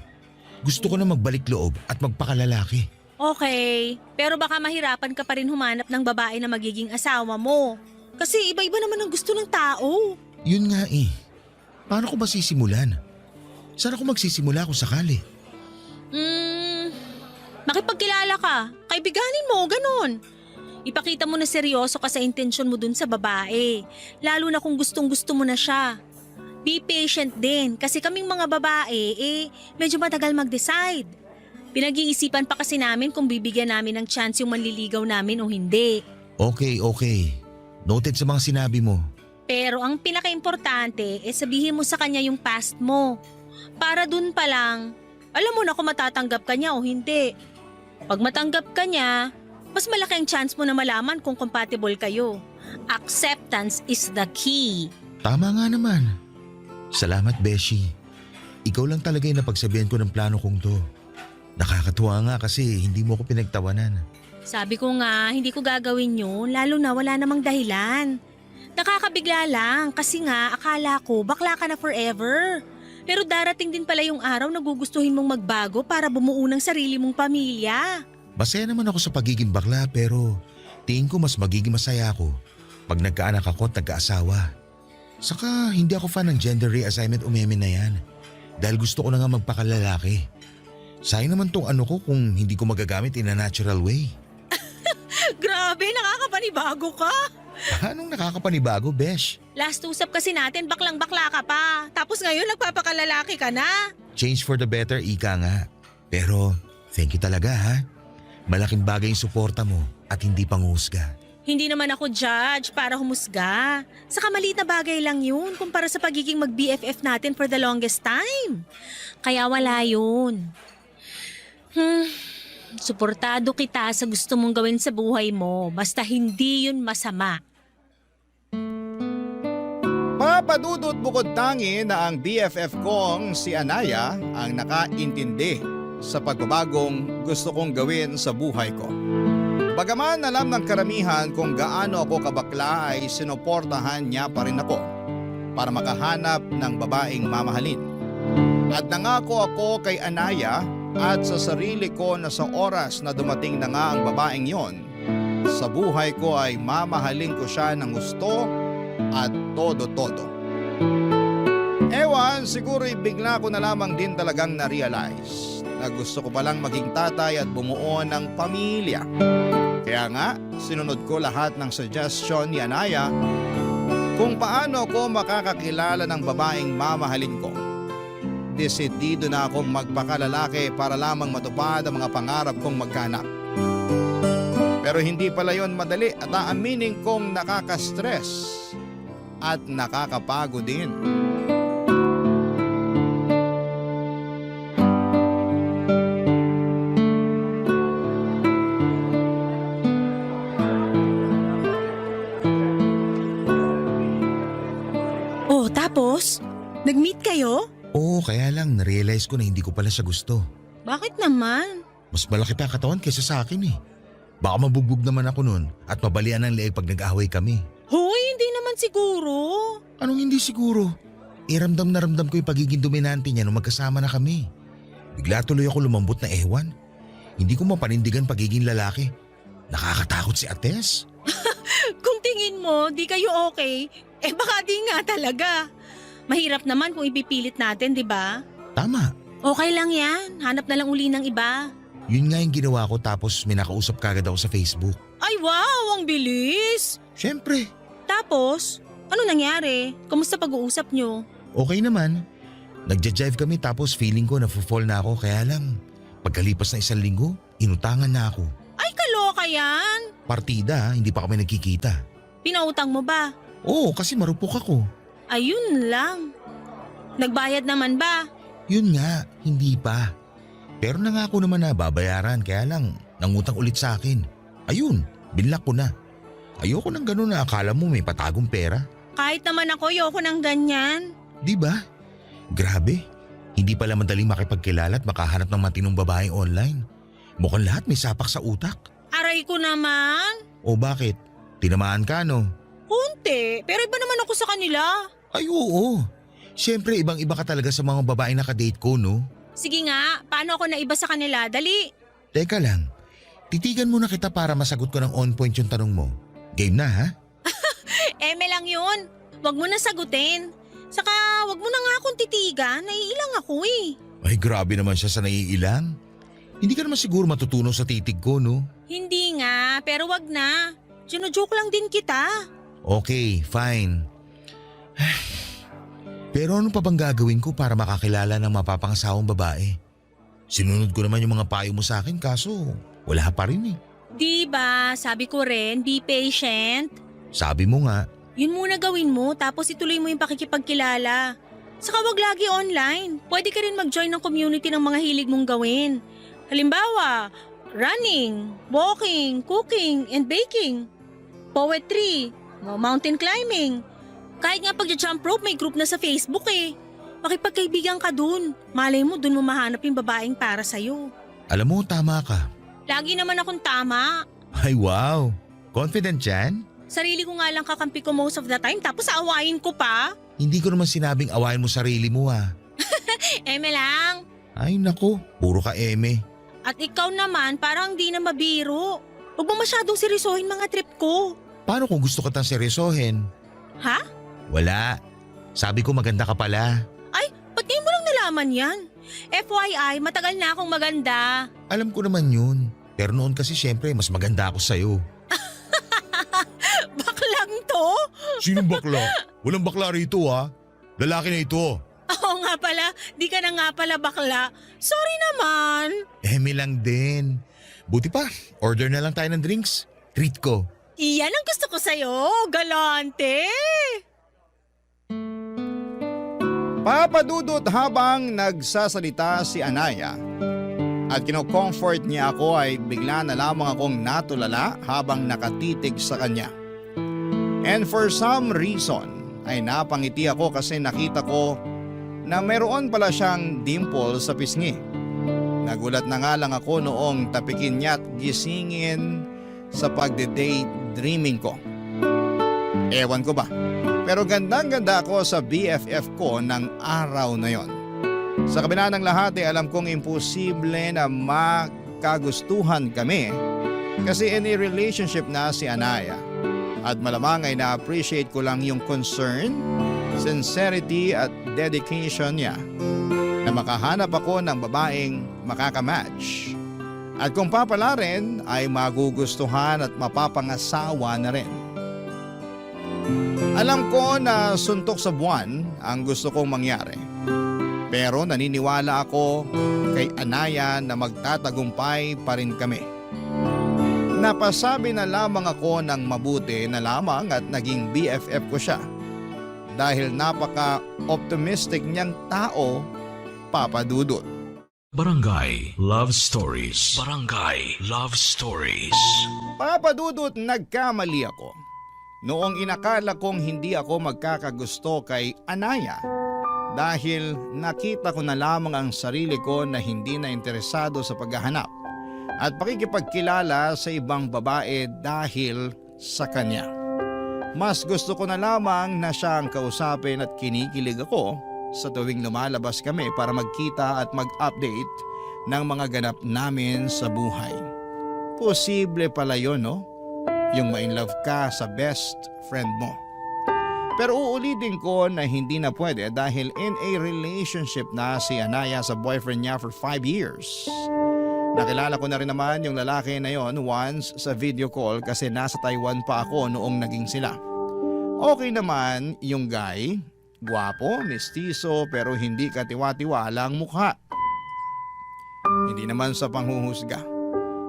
Gusto ko na magbalik loob at magpakalalaki. Okay, pero baka mahirapan ka pa rin humanap ng babae na magiging asawa mo. Kasi iba-iba naman ang gusto ng tao. Yun nga eh. Paano ko ba sisimulan? Saan ako magsisimula kung sakali? Makipagkilala ka, kaibiganin mo, ganun. Ipakita mo na seryoso ka sa intensyon mo dun sa babae. Lalo na kung gustong-gusto mo na siya. Be patient din kasi kaming mga babae medyo matagal mag-decide. Pinag-iisipan pa kasi namin kung bibigyan namin ng chance yung manliligaw namin o hindi. Okay. Noted sa mga sinabi mo. Pero ang pinaka-importante sabihin mo sa kanya yung past mo. Para dun pa lang, alam mo na kung matatanggap ka niya o hindi. Pag matanggap ka niya, mas malaki ang chance mo na malaman kung compatible kayo. Acceptance is the key. Tama nga naman. Salamat, Beshi. Ikaw lang talaga yung napagsabihan ko ng plano kong to. Nakakatuwa nga kasi hindi mo ko pinagtawanan. Sabi ko nga, hindi ko gagawin yun, lalo na wala namang dahilan. Nakakabigla lang kasi nga akala ko bakla ka na forever. Pero darating din pala yung araw na gugustuhin mong magbago para bumuo ng sarili mong pamilya. Masaya naman ako sa pagiging bakla pero tingin ko mas magiging masaya ako pag nagkaanak ako at nagkaasawa. Saka hindi ako fan ng gender reassignment o meme na yan dahil gusto ko na nga magpakalalaki. Sayang naman tong ano ko kung hindi ko magagamit in a natural way. Grabe, nakakapanibago ka. Anong nakakapanibago, Besh? Last usap kasi natin, baklang-bakla ka pa. Tapos ngayon nagpapakalalaki ka na. Change for the better, ika nga. Pero thank you talaga ha. Malaking bagay yung suporta mo at hindi panghusga. Hindi naman ako judge para humusga. Saka maliit na bagay lang yun kumpara sa pagiging mag-BFF natin for the longest time. Kaya wala yun. Suportado kita sa gusto mong gawin sa buhay mo basta hindi yun masama. Papadudot bukod tangi na ang BFF kong si Anaya ang nakaintindi sa pagbabagong gusto kong gawin sa buhay ko. Bagaman alam ng karamihan kung gaano ako kabakla ay sinuportahan niya pa rin ako para makahanap ng babaeng mamahalin. At nangako ako kay Anaya at sa sarili ko na sa oras na dumating na nga ang babaeng yon, sa buhay ko ay mamahalin ko siya ng gusto at todo-todo. Ewan, siguro'y bigla ko na lamang din talagang na-realize na gusto ko palang maging tatay at bumuo ng pamilya. Kaya nga, sinunod ko lahat ng suggestion ni Anaya kung paano ko makakakilala ng babaeng mamahalin ko. Desidido na akong magpakalalaki para lamang matupad ang mga pangarap kong magkaanak. Pero hindi pala yon madali at aaminin kong nakaka-stress at nakakapagod din. Oh, tapos? Nag-meet kayo? Oo, kaya lang na-realize ko na hindi ko pala siya gusto. Bakit naman? Mas malaki pa katawan kaysa sa akin eh. Baka mabugbog naman ako nun at mabalian ng leeg pag nag-away kami. Hoy, hindi naman siguro. Anong hindi siguro? Ramdam na ramdam ko yung pagiging dominante niya nung magkasama na kami. Bigla tuloy ako lumambot na ewan. Hindi ko mapanindigan pagiging lalaki. Nakakatakot si Ates. Kung tingin mo, di kayo okay, baka di nga talaga. Mahirap naman kung ipipilit natin, di ba? Tama. Okay lang yan. Hanap na lang uli ng iba. Yun nga yung ginawa ko tapos may nakausap kagad ako sa Facebook. Ay wow, ang bilis! Siyempre. Tapos, ano nangyari? Kamusta pag-uusap nyo? Okay naman. Nagja-jive kami tapos feeling ko na-fall na ako kaya lang. Pagkalipas na 1 linggo, inutangan na ako. Ay, kaloka yan! Partida, hindi pa kami nagkikita. Pinautang mo ba? Oo, kasi marupok ako. Ayun lang. Nagbayad naman ba? Yun nga, hindi pa. Pero nangako naman na babayaran kaya lang nangutang ulit sa akin. Ayun, binlock ko na. Ayoko nang ganun na akala mo may patagong pera. Kahit naman ako, ayoko ng ganyan. Di ba? Grabe, hindi pala madaling makipagkilala at makahanap ng matinong babae online. Mukhang lahat may sapak sa utak. Aray ko naman. O bakit? Tinamaan ka no? Unti Hindi, pero iba naman ako sa kanila. Ay oo. Siyempre ibang-iba ka talaga sa mga babaeng nakadate ko, no? Sige nga, paano ako naiba sa kanila? Dali. Teka lang, titigan muna kita para masagot ko ng on point yung tanong mo. Game na ha? Eme lang yun. Huwag mo na sagutin. Saka huwag mo na nga akong titigan. Naiilang ako eh. Ay grabe naman siya sa naiilang. Hindi ka naman siguro matutunaw sa titig ko, no? Hindi nga, pero wag na. Joke lang din kita. Okay, fine. Pero ano pa bang gagawin ko para makakilala ng mapapangasawang babae? Sinunod ko naman yung mga payo mo sa akin kaso wala pa rin eh. Diba, sabi ko rin, be patient. Sabi mo nga, Yun muna gawin mo tapos ituloy mo yung pakikipagkilala. Saka wag lagi online. Pwede ka rin mag-join ng community ng mga hilig mong gawin. Halimbawa, running, walking, cooking, and baking. Poetry, mountain climbing. Kahit nga pag-jump rope may group na sa Facebook eh. Makipagkaibigan ka dun. Malay mo dun mo mahanap yung babaeng para sa'yo. alam mo tama ka. Lagi naman akong tama. Ay wow, confident yan? Sarili ko nga lang kakampi ko most of the time tapos aawain ko pa. Hindi ko naman sinabing awayin mo sarili mo ah. Eme lang. Ay nako, puro ka eme. At ikaw naman parang di na mabiro. Huwag mo masyadong seryosohin mga trip ko. Paano kung gusto ka tang seryosohin? Ha? Wala. Sabi ko maganda ka pala. Ay, ba't ngayon mo lang nalaman yan? FYI, matagal na akong maganda. Alam ko naman yun. Pero noon kasi syempre mas maganda ako sa'yo. Baklang to? Sinong bakla? Walang bakla rito ha. Lalaki na ito. Oo nga pala, di ka na nga pala bakla. Sorry naman. Eme lang din. Buti pa, order na lang tayo ng drinks. Treat ko. Iyan ang gusto ko sa'yo, galante. Papadudot habang nagsasalita si Anaya at kinocomfort niya ako ay bigla na lamang akong natulala habang nakatitig sa kanya. And for some reason ay napangiti ako kasi nakita ko na meron pala siyang dimple sa pisngi. Nagulat na nga lang ako noong tapikin niya at gisingin sa pagde-daydreaming ko. Ewan ko ba, pero gandang-ganda ako sa BFF ko ng araw na yon. Sa kabila ng lahat ay alam kong imposible na makagustuhan kami kasi in a relationship na si Anaya. At malamang ay na-appreciate ko lang yung concern, sincerity at dedication niya na makahanap ako ng babaeng makakamatch. At kung papala rin ay magugustuhan at mapapangasawa na rin. Alam ko na suntok sa buwan ang gusto kong mangyari. Pero naniniwala ako kay Anaya na magtatagumpay pa rin kami. Napasabi na lamang ako ng mabuti na lamang at naging BFF ko siya. Dahil napaka-optimistic niyang tao, Papa Dudut. Barangay Love Stories. Barangay Love Stories. Papa Dudut, nagkamali ako. Noong inakala kong hindi ako magkakagusto kay Anaya dahil nakita ko na lamang ang sarili ko na hindi na interesado sa paghahanap at pakikipagkilala sa ibang babae dahil sa kanya. Mas gusto ko na lamang na siya ang kausapin at kinikilig ako sa tuwing lumalabas kami para magkita at mag-update ng mga ganap namin sa buhay. Posible pala yun, no? Yung ma-inlove ka sa best friend mo. Pero uulitin ko na hindi na pwede dahil in a relationship na si Anaya sa boyfriend niya for 5 years. Nakilala ko na rin naman yung lalaki na yon once sa video call kasi nasa Taiwan pa ako noong naging sila. Okay naman yung guy, gwapo, mestizo pero hindi katiwa-tiwala ang mukha. Hindi naman sa panghuhusga.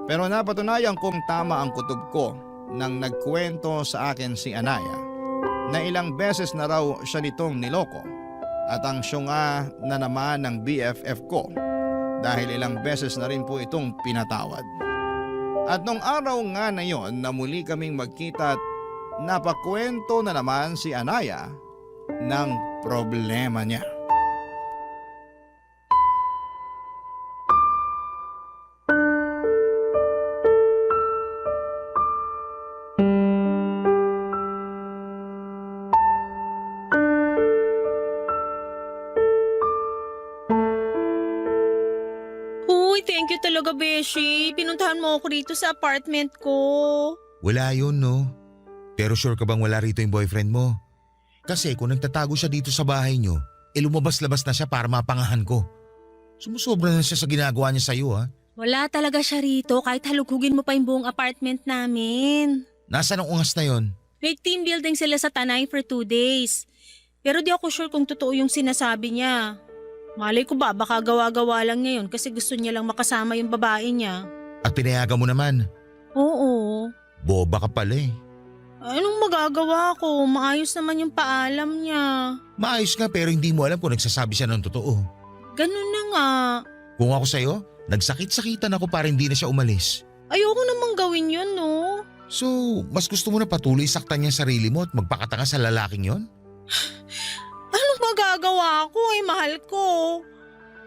Pero napatunayan kong tama ang kutob ko nang nagkwento sa akin si Anaya na ilang beses na raw siya nitong niloko at ang syunga na naman ng BFF ko dahil ilang beses na rin po itong pinatawad. At nung araw nga na yon na muli kaming magkita at napakwento na naman si Anaya ng problema niya. talaga, Beshi. Pinuntahan mo ako rito sa apartment ko. Wala yun, no? Pero sure ka bang wala rito yung boyfriend mo? Kasi kung nagtatago siya dito sa bahay nyo, lumabas-labas na siya para mapangahan ko. Sumusobra na siya sa ginagawa niya sa'yo, ha? Wala talaga siya rito kahit halughugin mo pa yung buong apartment namin. Nasaan ang ungas na yon? May team building sila sa Tanay for 2 days. Pero di ako sure kung totoo yung sinasabi niya. Malay ko ba, baka gawa-gawa lang niya yun kasi gusto niya lang makasama yung babae niya. At pinayagan mo naman. Oo. Boba ka pala eh. Anong magagawa ko? Maayos naman yung paalam niya. Maayos nga pero hindi mo alam kung nagsasabi siya ng totoo. Ganun na nga. Kung ako sa'yo, nagsakit-sakitan ako para hindi na siya umalis. Ayoko namang gawin yun, no? So, mas gusto mo na patuloy saktan niya sarili mo at magpakatanga sa lalaking yon? Anong magagawa ko? Mahal ko.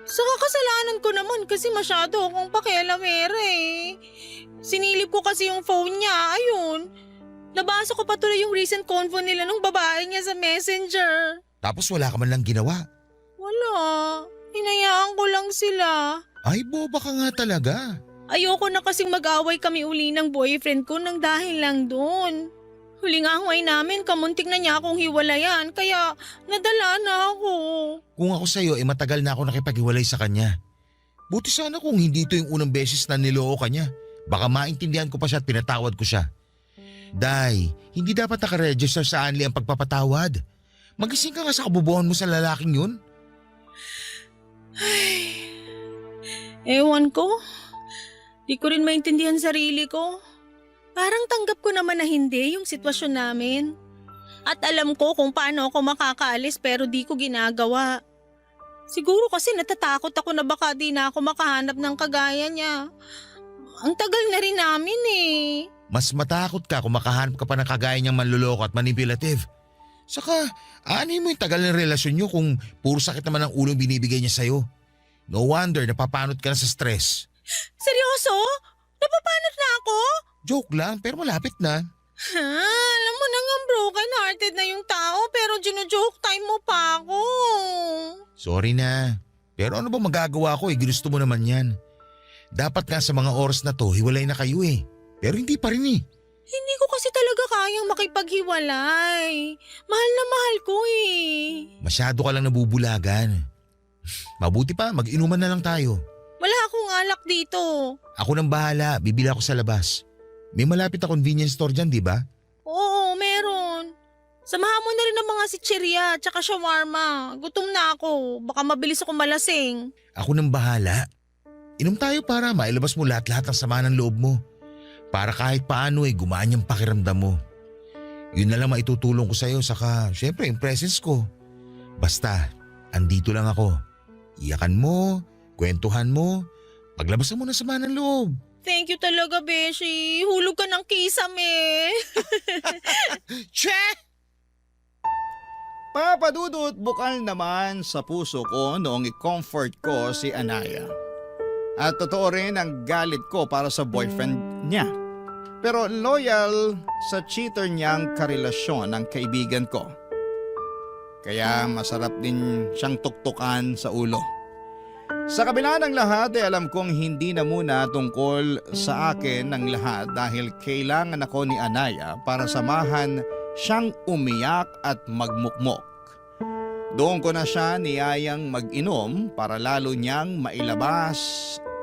Saka kasalanan ko naman kasi masyado akong pakialamera eh. Sinilip ko kasi yung phone niya, ayun. Nabasa ko pa tuloy yung recent convo nila ng babae niya sa messenger. Tapos wala ka man lang ginawa. Wala. Hinayaan ko lang sila. Ay, boba ka nga talaga. Ayoko na kasing mag-away kami uli ng boyfriend ko nang dahil lang doon. Huling away namin, kamuntik na niya akong hiwalayan, kaya nadala na ako. Kung ako sa'yo, matagal na ako nakipaghiwalay sa kanya. Buti sana kung hindi ito yung unang beses na niloko ka niya. Baka maintindihan ko pa siya at pinatawad ko siya. Day, hindi dapat nakaregister sa Anli ang pagpapatawad. Magising ka nga sa kabubuhan mo sa lalaking yun. Ay, ewan ko. Di ko rin maintindihan sarili ko. Parang tanggap ko naman na hindi yung sitwasyon namin. At alam ko kung paano ako makakaalis pero di ko ginagawa. Siguro kasi natatakot ako na baka di na ako makahanap ng kagaya niya. Ang tagal na rin namin eh. Mas matakot ka kung makahanap ka pa ng kagaya niyang manluloko at manipulative. Saka, aanin mo yung tagal ng relasyon niyo kung puro sakit naman ang ulong binibigay niya sa'yo. No wonder napapanot ka na sa stress. Seryoso? Napapanot na ako? Joke lang pero malapit na. Ha? Alam mo na nga broken-hearted na yung tao pero gino-joke time mo pa ako. Sorry na. Pero ano ba magagawa ko ginusto mo naman yan. Dapat nga sa mga oras na to hiwalay na kayo eh. Pero hindi pa rin eh. Hindi ko kasi talaga kayang makipaghiwalay. Mahal na mahal ko eh. Masyado ka lang nabubulagan. Mabuti pa, mag-inuman na lang tayo. Wala akong alak dito. Ako nang bahala, bibili ako sa labas. May malapit na convenience store dyan, di ba? Oo, meron. Samahan mo na rin ang mga sitsirya tsaka shawarma. Gutom na ako. Baka mabilis ako malasing. Ako nang bahala. Inom tayo para mailabas mo lahat-lahat ng sama ng loob mo. Para kahit paano gumaan yung pakiramdam mo. Yun na lang maitutulong ko sa'yo saka syempre yung presence ko. Basta, andito lang ako. Iyakan mo, kwentuhan mo, paglabasan mo ng sama ng loob. Thank you talaga, Beshi. Hulog ka ng kisame. Che! Papadudot bukal naman sa puso ko noong i-comfort ko si Anaya. At totoo rin ang galit ko para sa boyfriend niya. Pero loyal sa cheater niyang karelasyon ng kaibigan ko. Kaya masarap din siyang tuktukan sa ulo. Sa kabila ng lahat alam kong hindi na muna tungkol sa akin ng lahat dahil kailangan ako ni Anaya para samahan siyang umiyak at magmukmok. Doon ko na siya niyayang mag-inom para lalo niyang mailabas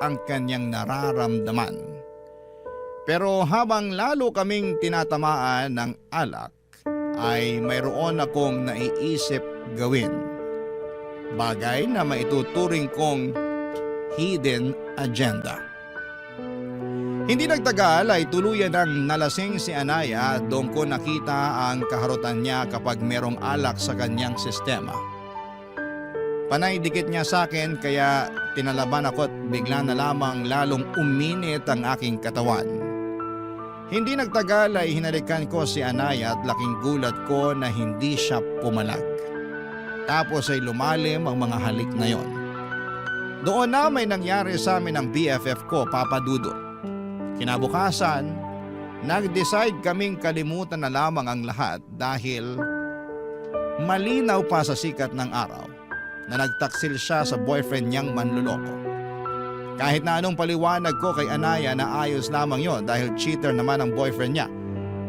ang kanyang nararamdaman. Pero habang lalo kaming tinatamaan ng alak, ay mayroon akong naiisip gawin. Bagay na maituturing kong hidden agenda. Hindi nagtagal ay tuluyan ng nalasing si Anaya at doon ko nakita ang kaharutan niya kapag merong alak sa kanyang sistema. Panay dikit niya sa akin kaya tinalaban ako at bigla na lamang lalong uminit ang aking katawan. Hindi nagtagal ay hinalikan ko si Anaya at laking gulat ko na hindi siya pumalag. Tapos ay lumalim ang mga halik na yon. Doon na may nangyari sa amin ng BFF ko, Papa Dudut. Kinabukasan, nag-decide kaming kalimutan na lamang ang lahat dahil malinaw pa sa sikat ng araw na nagtaksil siya sa boyfriend niyang manluloko. Kahit na anong paliwanag ko kay Anaya na ayos lamang yon dahil cheater naman ang boyfriend niya,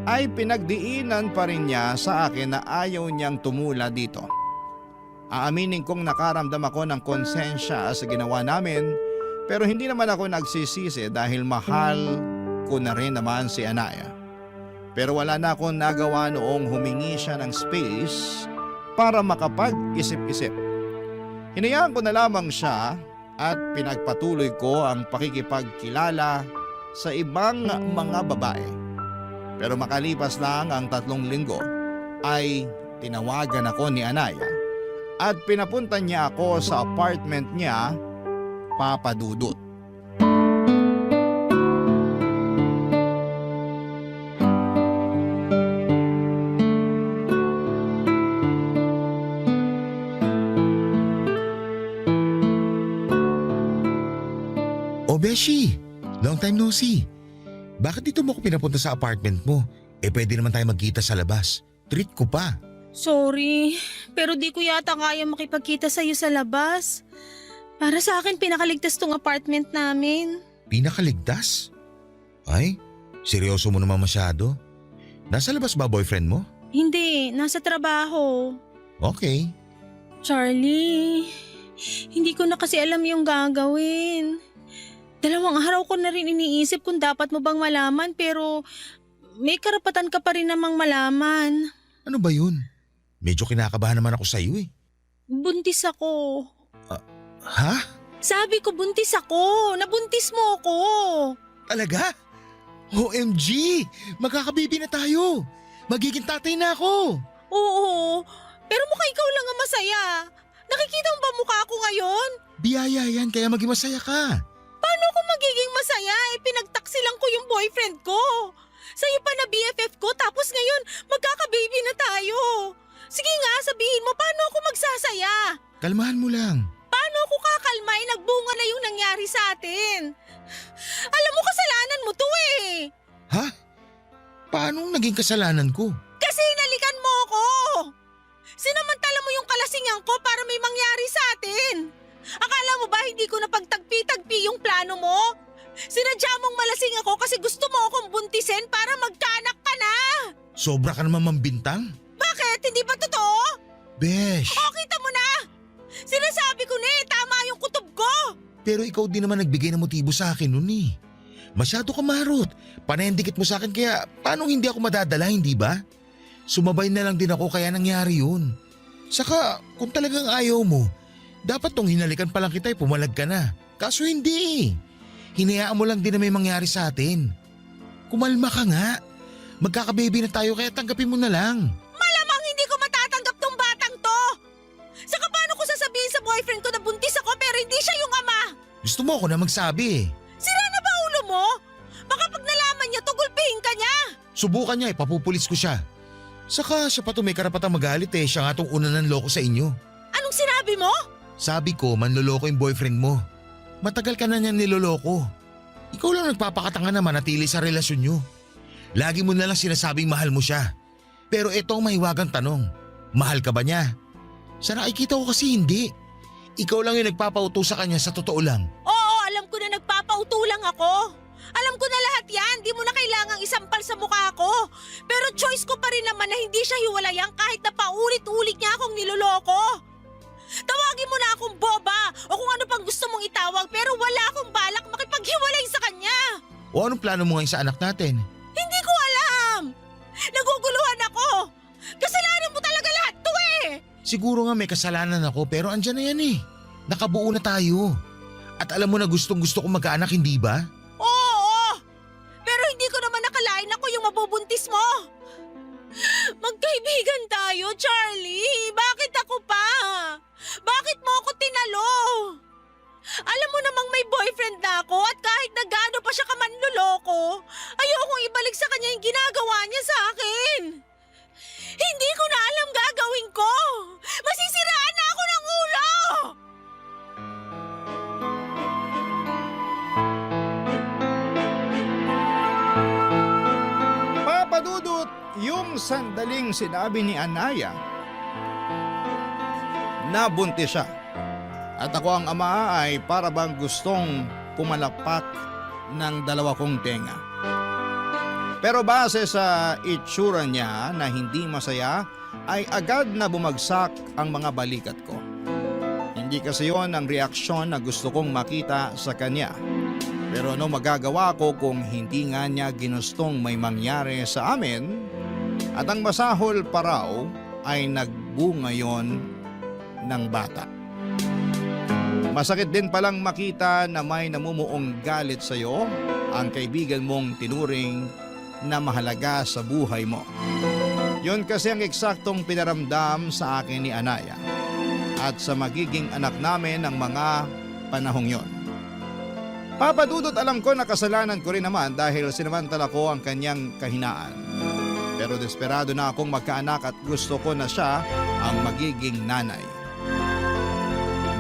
ay pinagdiinan pa rin niya sa akin na ayaw niyang tumula dito. Aaminin kong nakaramdam ako ng konsensya sa ginawa namin, pero hindi naman ako nagsisisi dahil mahal ko na rin naman si Anaya. Pero wala na akong nagawa noong humingi siya ng space para makapag-isip-isip. Hinayaan ko na lamang siya at pinagpatuloy ko ang pakikipagkilala sa ibang mga babae. Pero makalipas lang ang 3 linggo ay tinawagan ako ni Anaya at pinapunta niya ako sa apartment niya, Papa Dudut. O Beshi, long time no see. Bakit dito mo ako pinapunta sa apartment mo? Pwede naman tayo magkita sa labas. Treat ko pa. Sorry, pero di ko yata kaya makipagkita sa'yo sa labas. Para sa akin, pinakaligtas tong apartment namin. Pinakaligtas? Ay, seryoso mo naman masyado. Nasa labas ba boyfriend mo? Hindi, nasa trabaho. Okay. Charlie, hindi ko na kasi alam yung gagawin. 2 araw ko na rin iniisip kung dapat mo bang malaman pero may karapatan ka pa rin namang malaman. Ano ba yun? Medyo kinakabahan naman ako sa iyo eh. Buntis ako. Ha? Sabi ko buntis ako. Nabuntis mo ako. Talaga? OMG! Magkakabibi na tayo! Magiging tatay na ako! Oo, pero mukha ikaw lang ang masaya. Nakikita mo ba mukha ko ngayon? Biyaya yan kaya maging masaya ka. Paano ako magiging masaya? Pinagtaksi lang ko yung boyfriend ko. Sa'yo pa na BFF ko tapos ngayon magkaka-baby na tayo. Sige nga, sabihin mo paano ako magsasaya? Kalmahan mo lang. Paano ako kakalmay? Nagbunga na yung nangyari sa atin. Alam mo kasalanan mo to eh. Ha? Paano naging kasalanan ko? Kasi hinalikan mo ako. Sinamantala mo yung kalasingan ko para may mangyari sa atin. Akala mo ba hindi ko napagtagpi-tagpi yung plano mo? Sinadya mong malasing ako kasi gusto mo akong buntisin para magkaanak ka na. Sobra ka naman mambintang? Bakit? Hindi ba totoo? Besh! O, kita mo na. Sinasabi ko na eh, tama yung kutob ko. Pero ikaw din naman nagbigay ng motibo sa akin nun eh. Masyado ka marot. Panendikit mo sa akin kaya paano hindi ako madadala, hindi ba? Sumabay na lang din ako kaya nangyari yun. Saka kung talagang ayaw mo, dapat tong hinalikan pa lang kita pumalag ka na. Kaso hindi eh. Hinayaan mo lang din na may mangyari sa atin. Kumalma ka nga. Magkakababy na tayo kaya tanggapin mo na lang. Malamang hindi ko matatanggap tong batang to. Saka paano ko sasabihin sa boyfriend ko na buntis ako pero hindi siya yung ama? Gusto mo ako na magsabi eh. Sira na ba ulo mo? Baka pag nalaman niya, tugulpihin ka niya. Subukan niya papupulis ko siya. Saka siya pa to may karapatang magalit eh. Siya nga tong una ng loko sa inyo. Anong sinabi mo? Sabi ko manloloko yung boyfriend mo. Matagal ka na niyan niloloko. Ikaw lang nagpapakatanga na manatili sa relasyon nyo. Lagi mo na lang sinasabing mahal mo siya. Pero ito ang mahiwagang tanong. Mahal ka ba niya? Sa nakikita ko kasi hindi. Ikaw lang yung nagpapauto sa kanya sa totoo lang. Oo, alam ko na nagpapauto lang ako. Alam ko na lahat yan. Di mo na kailangang isampal sa mukha ko. Pero choice ko pa rin naman na hindi siya hiwalayan kahit na paulit-ulit niya akong niloloko. Tawagin mo na akong boba o kung ano pang gusto mong itawag pero wala akong balak makipaghiwalay sa kanya. O anong plano mo ngayon sa anak natin? Hindi ko alam. Naguguluhan ako. Kasalanan mo talaga lahat to eh. Siguro nga may kasalanan ako pero andyan na yan eh. Nakabuo na tayo. At alam mo na gustong gusto kong magkaanak, hindi ba? Oo, pero hindi ko naman nakalain ako yung mabubuntis mo. Magkaibigan tayo, Charlie. Bakit ako pa? Bakit mo ako tinalo? Alam mo namang may boyfriend na ako at kahit na gaano pa siya kamanloloko, ayokong ibalik sa kanya yung ginagawa niya sa akin. Hindi ko na alam gagawin ko. Masisiraan na ako ng ulo. Papadudot yung sandaling sinabi ni Anaya na buntis siya. At ako ang ama ay para bang gustong pumalapak ng dalawa kong tenga. Pero base sa itsura niya na hindi masaya, ay agad na bumagsak ang mga balikat ko. Hindi kasi yon ang reaksyon na gusto kong makita sa kanya. Pero ano magagawa ko kung hindi nga niya ginustong may mangyari sa amin at ang masahol pa raw ay nagbunga yon ng bata. Masakit din palang makita na may namumuong galit sa iyo ang kaibigan mong tinuring na mahalaga sa buhay mo. Yun kasi ang eksaktong pinaramdam sa akin ni Anaya at sa magiging anak namin ng mga panahong yon. Papa Dudut, alam ko na kasalanan ko rin naman dahil sinamantala ko ang kanyang kahinaan. Pero desperado na akong magkaanak at gusto ko na siya ang magiging nanay.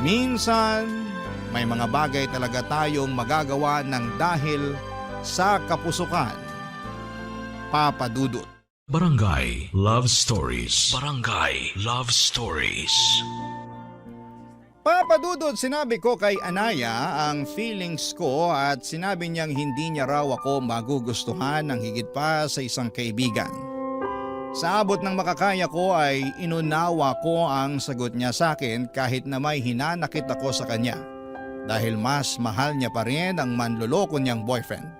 Minsan, may mga bagay talaga tayong magagawa ng dahil sa kapusukan. Papa Dudut. Barangay Love Stories. Barangay Love Stories. Papa Dudut, sinabi ko kay Anaya ang feelings ko at sinabi niyang hindi niya raw ako magugustuhan ng higit pa sa isang kaibigan. Sa abot ng makakaya ko ay inunawa ko ang sagot niya sa akin kahit na may hinanakit ako sa kanya dahil mas mahal niya pa rin ang manloloko niyang boyfriend.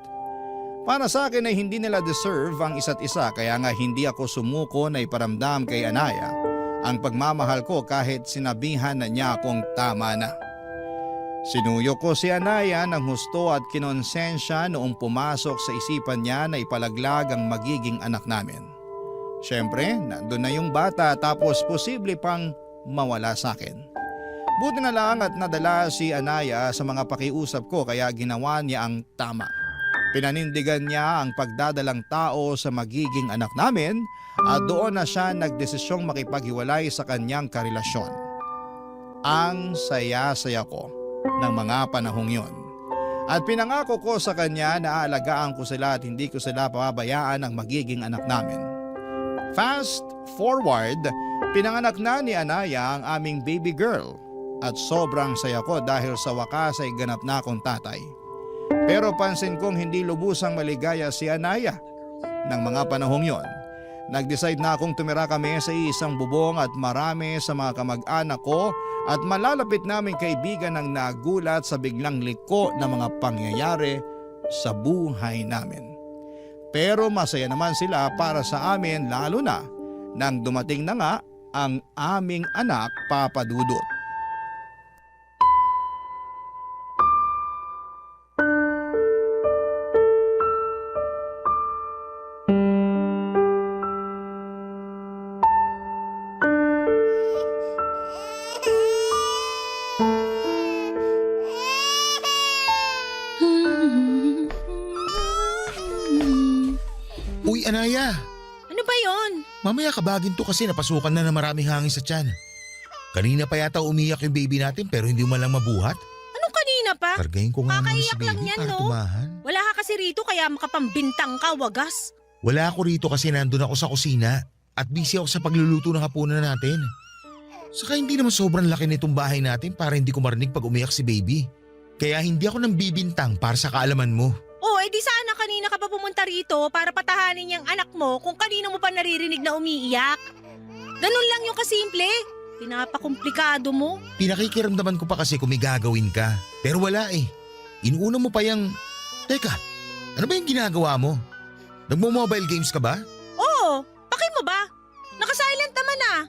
Para sa akin ay hindi nila deserve ang isa't isa kaya nga hindi ako sumuko na iparamdam kay Anaya ang pagmamahal ko kahit sinabihan na niya akong tama na. Sinuyo ko si Anaya ng husto at kinonsensya noong pumasok sa isipan niya na ipalaglag ang magiging anak namin. Siyempre, nandun na yung bata tapos posible pang mawala sa akin. Buti na lang at nadala si Anaya sa mga pakiusap ko kaya ginawa niya ang tama. Pinanindigan niya ang pagdadalang tao sa magiging anak namin at doon na siya nagdesisyong makipaghiwalay sa kanyang karelasyon. Ang saya-saya ko ng mga panahong yon. At pinangako ko sa kanya na aalagaan ko sila at hindi ko sila pababayaan ang magiging anak namin. Fast forward, pinanganak na ni Anaya ang aming baby girl at sobrang saya ko dahil sa wakas ay ganap na akong tatay. Pero pansin kong hindi lubusang maligaya si Anaya ng mga panahong yon. Nag-decide na akong tumira kami sa isang bubong at marami sa mga kamag-anak ko at malalapit naming kaibigan ang nagulat sa biglang liko na mga pangyayari sa buhay namin. Pero masaya naman sila para sa amin lalo na nang dumating na nga ang aming anak, Papa Dudut. Uy, Anaya! Ano ba yon? Mamaya kabagin to kasi napasukan na ng maraming hangin sa tiyan. Kanina pa yata umiyak yung baby natin pero hindi mo lang mabuhat. Anong kanina pa? Kargahin ko nga muna si Kakaiyak lang baby yan, para no? tumahan. Wala ka kasi rito kaya makapambintang ka, wagas. Wala ako rito kasi nandun ako sa kusina at busy ako sa pagluluto ng hapunan natin. Saka hindi naman sobrang laki nitong bahay natin para hindi ko marinig pag umiyak si baby. Kaya hindi ako nang bibintang para sa kaalaman mo. Oh, edi sana kanina ka pa pumunta rito para patahanin yung anak mo kung kanina mo pa naririnig na umiiyak. Ganun lang yung kasimple. Pinapakomplikado mo. Pinakikiramdaman ko pa kasi kung may gagawin ka. Pero wala eh. Inuuna mo pa yung… Teka, ano ba yung ginagawa mo? Nagmo-mobile games ka ba? Oo, bakit mo ba? Naka-silent naman ah.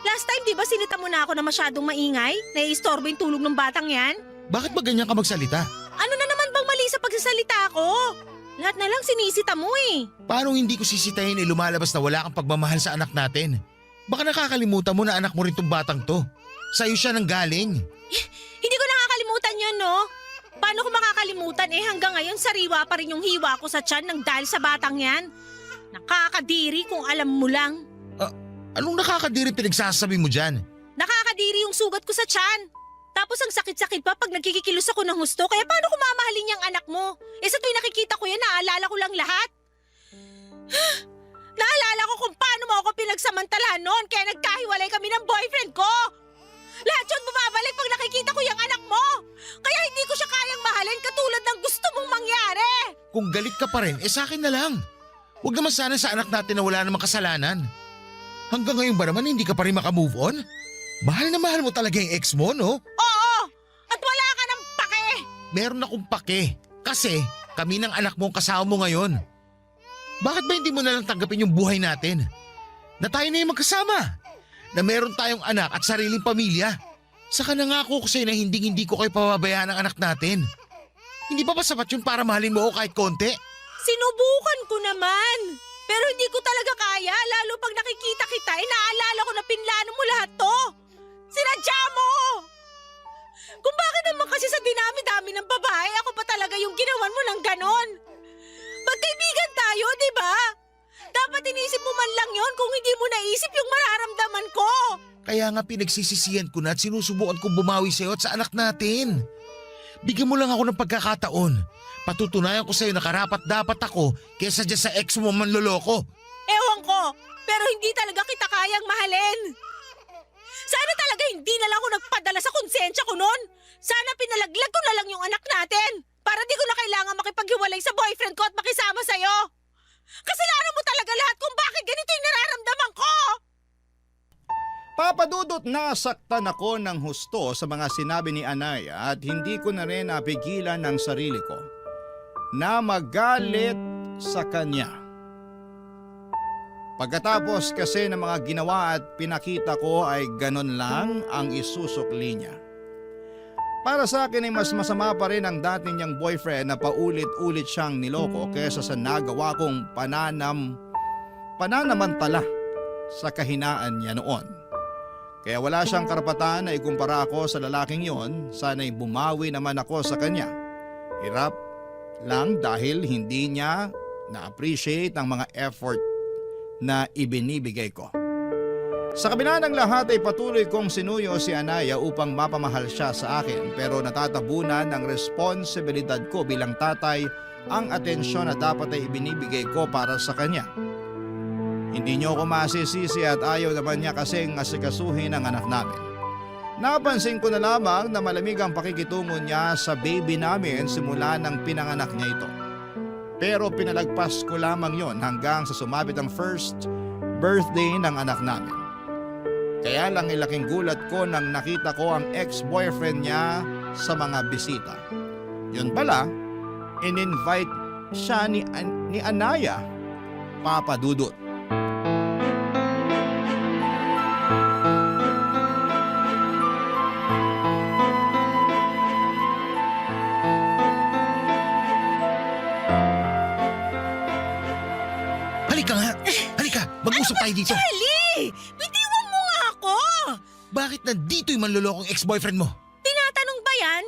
Last time di ba sinita mo na ako na masyadong maingay? Naiistorbo yung tulog ng batang yan? Bakit ba ganyan ka magsalita? Ano na naman bang mali sa pagsasalita ko? Lahat na lang sinisita mo eh. Paano hindi ko sisitahin lumalabas na wala kang pagmamahal sa anak natin? Baka nakakalimutan mo na anak mo rin tong batang to. Sa'yo siya nang galing. Hindi ko nakakalimutan yun, no? Paano ko makakalimutan hanggang ngayon sariwa pa rin yung hiwa ko sa tiyan ng dahil sa batang yan? Nakakadiri kung alam mo lang. Anong nakakadiri pinagsasabi mo dyan? Nakakadiri yung sugat ko sa tiyan. Tapos ang sakit-sakit pa pag nagkikikilos ako ng husto, kaya paano ko mamahalin yung anak mo? Sa tuwing nakikita ko yan, naalala ko lang lahat. Naalala ko kung paano mo ako pinagsamantala noon kaya nagkahiwalay kami ng boyfriend ko. Lahat yun bumabalik pag nakikita ko yung anak mo. Kaya hindi ko siya kayang mahalin katulad ng gusto mong mangyari. Kung galit ka pa rin, sa akin na lang. Huwag naman sana sa anak natin na wala namang kasalanan. Hanggang ngayon ba naman hindi ka pa rin makamove on? Mahal na mahal mo talaga yung ex mo, no? Oo! At wala ka ng pake! Meron akong pake. Kasi kami ng anak mo ang kasama mo ngayon. Bakit ba hindi mo na lang tanggapin yung buhay natin? Na tayo na yung magkasama. Na meron tayong anak at sariling pamilya. Saka nangako ko sa'yo na hindi ko kayo pababayaan ng anak natin. Hindi ba sapat yun para mahalin mo ako kahit konti? Sinubukan ko naman. Pero hindi ko talaga kaya, lalo pag nakikita kita, naalala ko na pinlano mo lahat to. Sinadya mo! Kung bakit naman kasi sa dinami-dami ng babae, ako pa talaga yung ginawan mo ng ganon. Magkaibigan tayo, di ba? Dapat inisip mo man lang yon kung hindi mo naisip yung mararamdaman ko. Kaya nga pinagsisisihan ko na at sinusubukan kong bumawi sa'yo at sa anak natin. Bigyan mo lang ako ng pagkakataon. Patutunayan ko sa'yo na karapat dapat ako kesa dyan sa ex mo manloloko. Ewan ko, pero hindi talaga kita kayang mahalin. Sana talaga hindi na lang ako nagpadala sa konsensya ko noon. Sana pinalaglag ko na lang yung anak natin para di ko na kailangan makipaghiwalay sa boyfriend ko at makisama sa'yo. Kasalanan mo talaga lahat kung bakit ganito yung nararamdaman ko. Papa Dudut, nasaktan ako ng husto sa mga sinabi ni Anaya at hindi ko na rin napigilan ang sarili ko na magalit sa kanya. Pagkatapos kasi ng mga ginawa at pinakita ko ay ganon lang ang isusukli niya. Para sa akin ay mas masama pa rin ang dati niyang boyfriend na paulit-ulit siyang niloko kesa sa nagawa kong pananamantala sa kahinaan niya noon. Kaya wala siyang karapatan na ikumpara ako sa lalaking yon, sana'y bumawi naman ako sa kanya. Hirap lang dahil hindi niya na-appreciate ang mga effort na ibinibigay ko. Sa kabila ng lahat ay patuloy kong sinuyo si Anaya upang mapamahal siya sa akin, pero natatabunan ng responsibilidad ko bilang tatay ang atensyon na dapat ay ibinibigay ko para sa kanya. Hindi niyo ako masisisi at ayaw naman niya kasing asikasuhin ang anak namin. Napansin ko na lamang na malamig ang pakikitungo niya sa baby namin simula ng pinanganak niya ito. Pero pinalagpas ko lamang yon hanggang sa sumabit ang first birthday ng anak namin. Kaya lang ilaking gulat ko nang nakita ko ang ex-boyfriend niya sa mga bisita. Yun pala, in-invite siya ni Anaya, Papa Dudut. Halika, mag-usap tayo dito. Charlie! Bitiwan mo nga ako! Bakit nandito yung manlolokong ex-boyfriend mo? Tinatanong ba yan?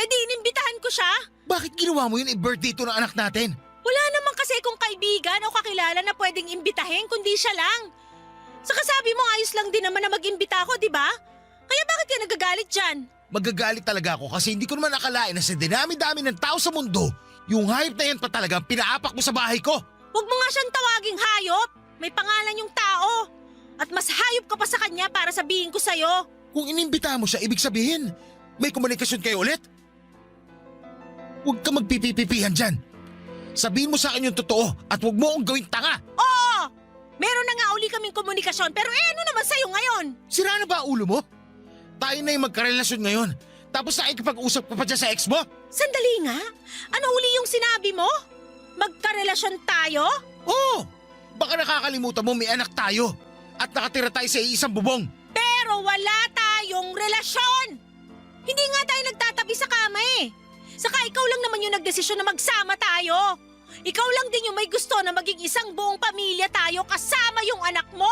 Eh di inimbitahan ko siya? Bakit ginawa mo yun birthday to ng anak natin? Wala naman kasi kung kaibigan o kakilala na pwedeng imbitahin kundi siya lang. Saka sabi mo ayos lang din naman na mag-imbita ako, di ba? Kaya bakit ka nagagalit dyan? Magagalit talaga ako kasi hindi ko naman akalain na sa dinami-dami ng tao sa mundo, yung hayop na yan pa talaga pinaapak mo sa bahay ko. Huwag mo nga siyang tawaging hayop. May pangalan yung tao. At mas hayop ka pa sa kanya para sabihin ko sa'yo. Kung inimbita mo siya, ibig sabihin, may komunikasyon kayo ulit? Huwag ka magpipipipihan dyan. Sabihin mo sa akin yung totoo at huwag mo akong gawing tanga. Oo! Meron na nga uli kaming komunikasyon pero ano naman sa'yo ngayon? Sira na ba ang ulo mo? Tayo na yung magkarelasyon ngayon. Tapos nakikipag-usap ka pa dyan sa ex mo? Sandali nga. Ano uli yung sinabi mo? Magkarelasyon tayo? Oo! Baka nakakalimutan mo may anak tayo at nakatira tayo sa isang bubong. Pero wala tayong relasyon! Hindi nga tayo nagtatabi sa kama eh. Saka ikaw lang naman yung nagdesisyon na magsama tayo. Ikaw lang din yung may gusto na maging isang buong pamilya tayo kasama yung anak mo.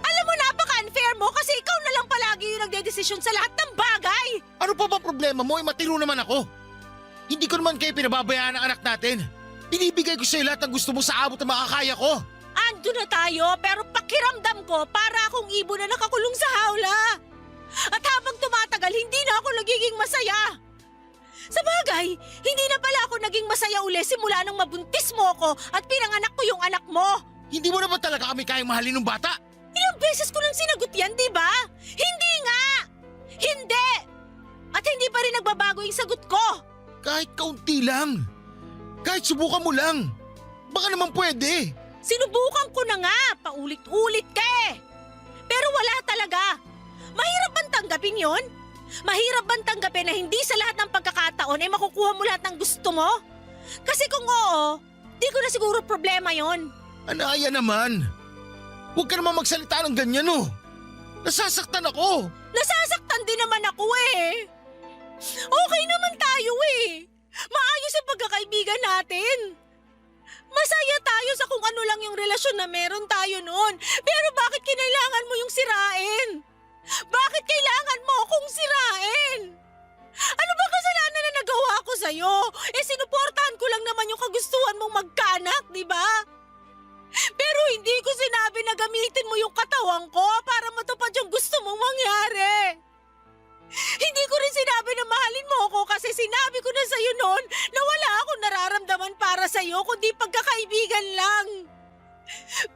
Alam mo, napaka-unfair mo kasi ikaw na lang palagi yung nagdedesisyon sa lahat ng bagay. Ano pa ba problema mo? Matiro naman ako. Hindi ko naman kayo pinababayaan ng anak natin. Binibigay ko sa'yo lahat ng gusto mo sa abot na makakaya ko. Ando na tayo pero pakiramdam ko para akong ibon na nakakulong sa hawla. At habang tumatagal, hindi na ako nagiging masaya. Sa bagay, hindi na pala ako naging masaya uli simula nang mabuntis mo ako at pinanganak ko yung anak mo. Hindi mo naman talaga kami kayang mahalin ng bata. Ilang beses ko nang sinagot yan, di ba? Hindi nga! Hindi! At hindi pa rin nagbabago yung sagot ko. Kahit kaunti lang. Kahit subukan mo lang. Baka naman pwede. Sinubukan ko na nga, paulit-ulit ka eh. Pero wala talaga. Mahirap bang tanggapin yon? Mahirap bang tanggapin na hindi sa lahat ng pagkakataon ay makukuha mo lahat ng gusto mo? Kasi kung oo, di ko na siguro problema yon. Anaya naman. Huwag ka naman magsalita ng ganyan oh. Nasasaktan ako. Nasasaktan din naman ako eh. Okay naman tayo eh. Maayos ang pagkakaibigan natin. Masaya tayo sa kung ano lang yung relasyon na meron tayo noon. Pero bakit kinailangan mo yung sirain? Bakit kailangan mo akong sirain? Ano ba kasalanan na nagawa ko sa'yo? Sinuportahan ko lang naman yung kagustuhan mong magkaanak, di ba? Pero hindi ko sinabi na gamitin mo yung katawan ko para matupad yung gusto mong mangyari. Hindi ko rin sinabi na mahalin mo ako kasi sinabi ko na sa'yo noon na wala akong nararamdaman para sa'yo kundi pagkakaibigan lang.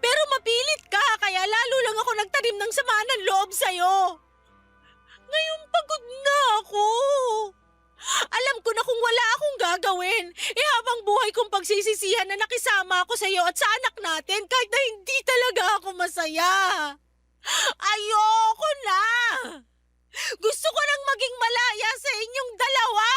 Pero mapilit ka kaya lalo lang ako nagtanim ng sama ng loob sa'yo. Ngayon pagod na ako. Alam ko na kung wala akong gagawin, habang buhay kong pagsisisihan na nakisama ako sa'yo at sa anak natin kahit na hindi talaga ako masaya. Ayoko na! Gusto ko nang maging malaya sa inyong dalawa!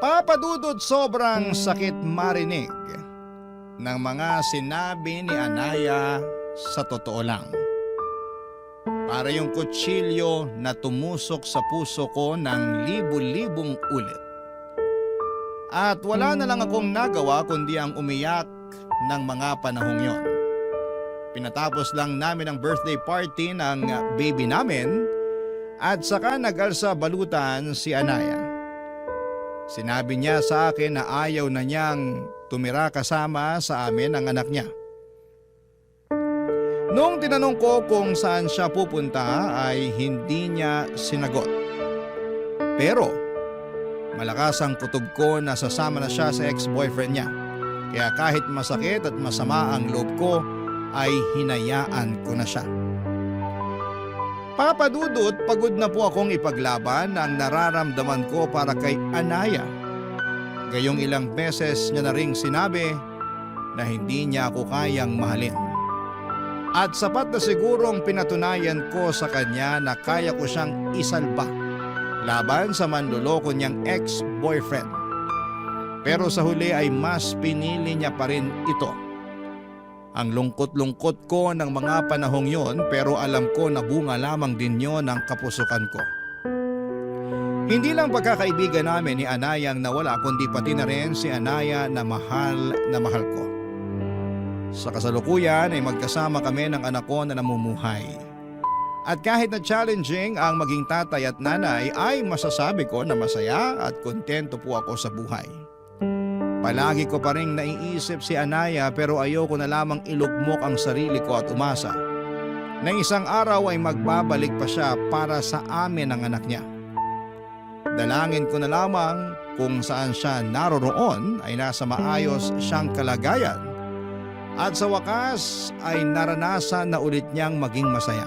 Papadudod sobrang sakit marinig ng mga sinabi ni Anaya sa totoo lang. Para yung kutsilyo na tumusok sa puso ko ng libu-libong ulit. At wala na lang akong nagawa kundi ang umiyak ng mga panahong yon. Pinatapos lang namin ang birthday party ng baby namin at saka nag-alsa balutan si Anaya. Sinabi niya sa akin na ayaw na niyang tumira kasama sa amin ang anak niya. Noong tinanong ko kung saan siya pupunta ay hindi niya sinagot. Pero malakas ang kutob ko na sasama na siya sa ex-boyfriend niya. Kaya kahit masakit at masama ang loob ko ay hinayaan ko na siya. Papadudot, pagod na po akong ipaglaban ang nararamdaman ko para kay Anaya. Gayong ilang beses niya na ring sinabi na hindi niya ako kayang mahalin. At sapat na sigurong pinatunayan ko sa kanya na kaya ko siyang isalba laban sa manloloko niyang ex-boyfriend. Pero sa huli ay mas pinili niya pa rin ito. Ang lungkot-lungkot ko ng mga panahong yon pero alam ko na bunga lamang din yon ng kapusukan ko. Hindi lang pagkakaibigan namin ni Anaya ang nawala kundi pati na rin si Anaya na mahal ko. Sa kasalukuyan ay magkasama kami ng anak ko na namumuhay. At kahit na challenging ang maging tatay at nanay ay masasabi ko na masaya at kontento po ako sa buhay. Palagi ko pa rin naiisip si Anaya pero ayoko na lamang ilugmok ang sarili ko at umasa na isang araw ay magbabalik pa siya para sa amin ang anak niya. Dalangin ko na lamang kung saan siya naroroon ay nasa maayos siyang kalagayan at sa wakas ay naranasan na ulit niyang maging masaya.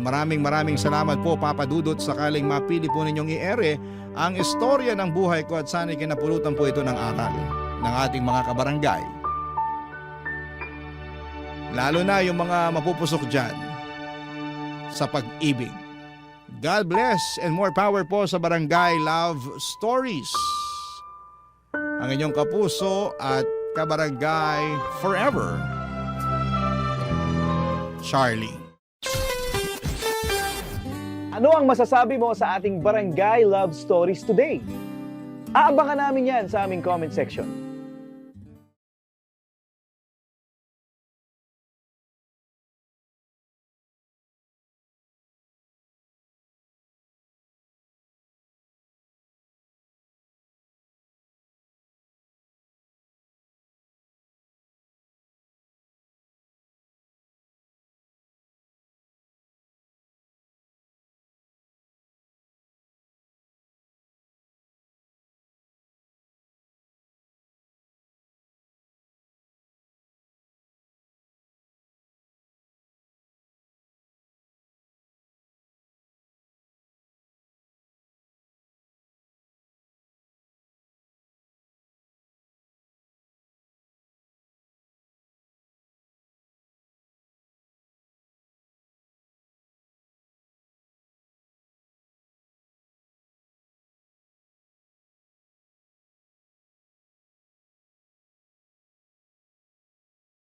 Maraming salamat po Papa Dudut sakaling mapili po ninyong i-ere ang istorya ng buhay ko at sana'y kinapulutan po ito ng aral ng ating mga kabarangay. Lalo na yung mga mapupusok dyan sa pag-ibig. God bless and more power po sa Barangay Love Stories. Ang inyong kapuso at kabarangay forever, Charlie. Ano ang masasabi mo sa ating Barangay Love Stories today? Aabangan namin yan sa aming comment section.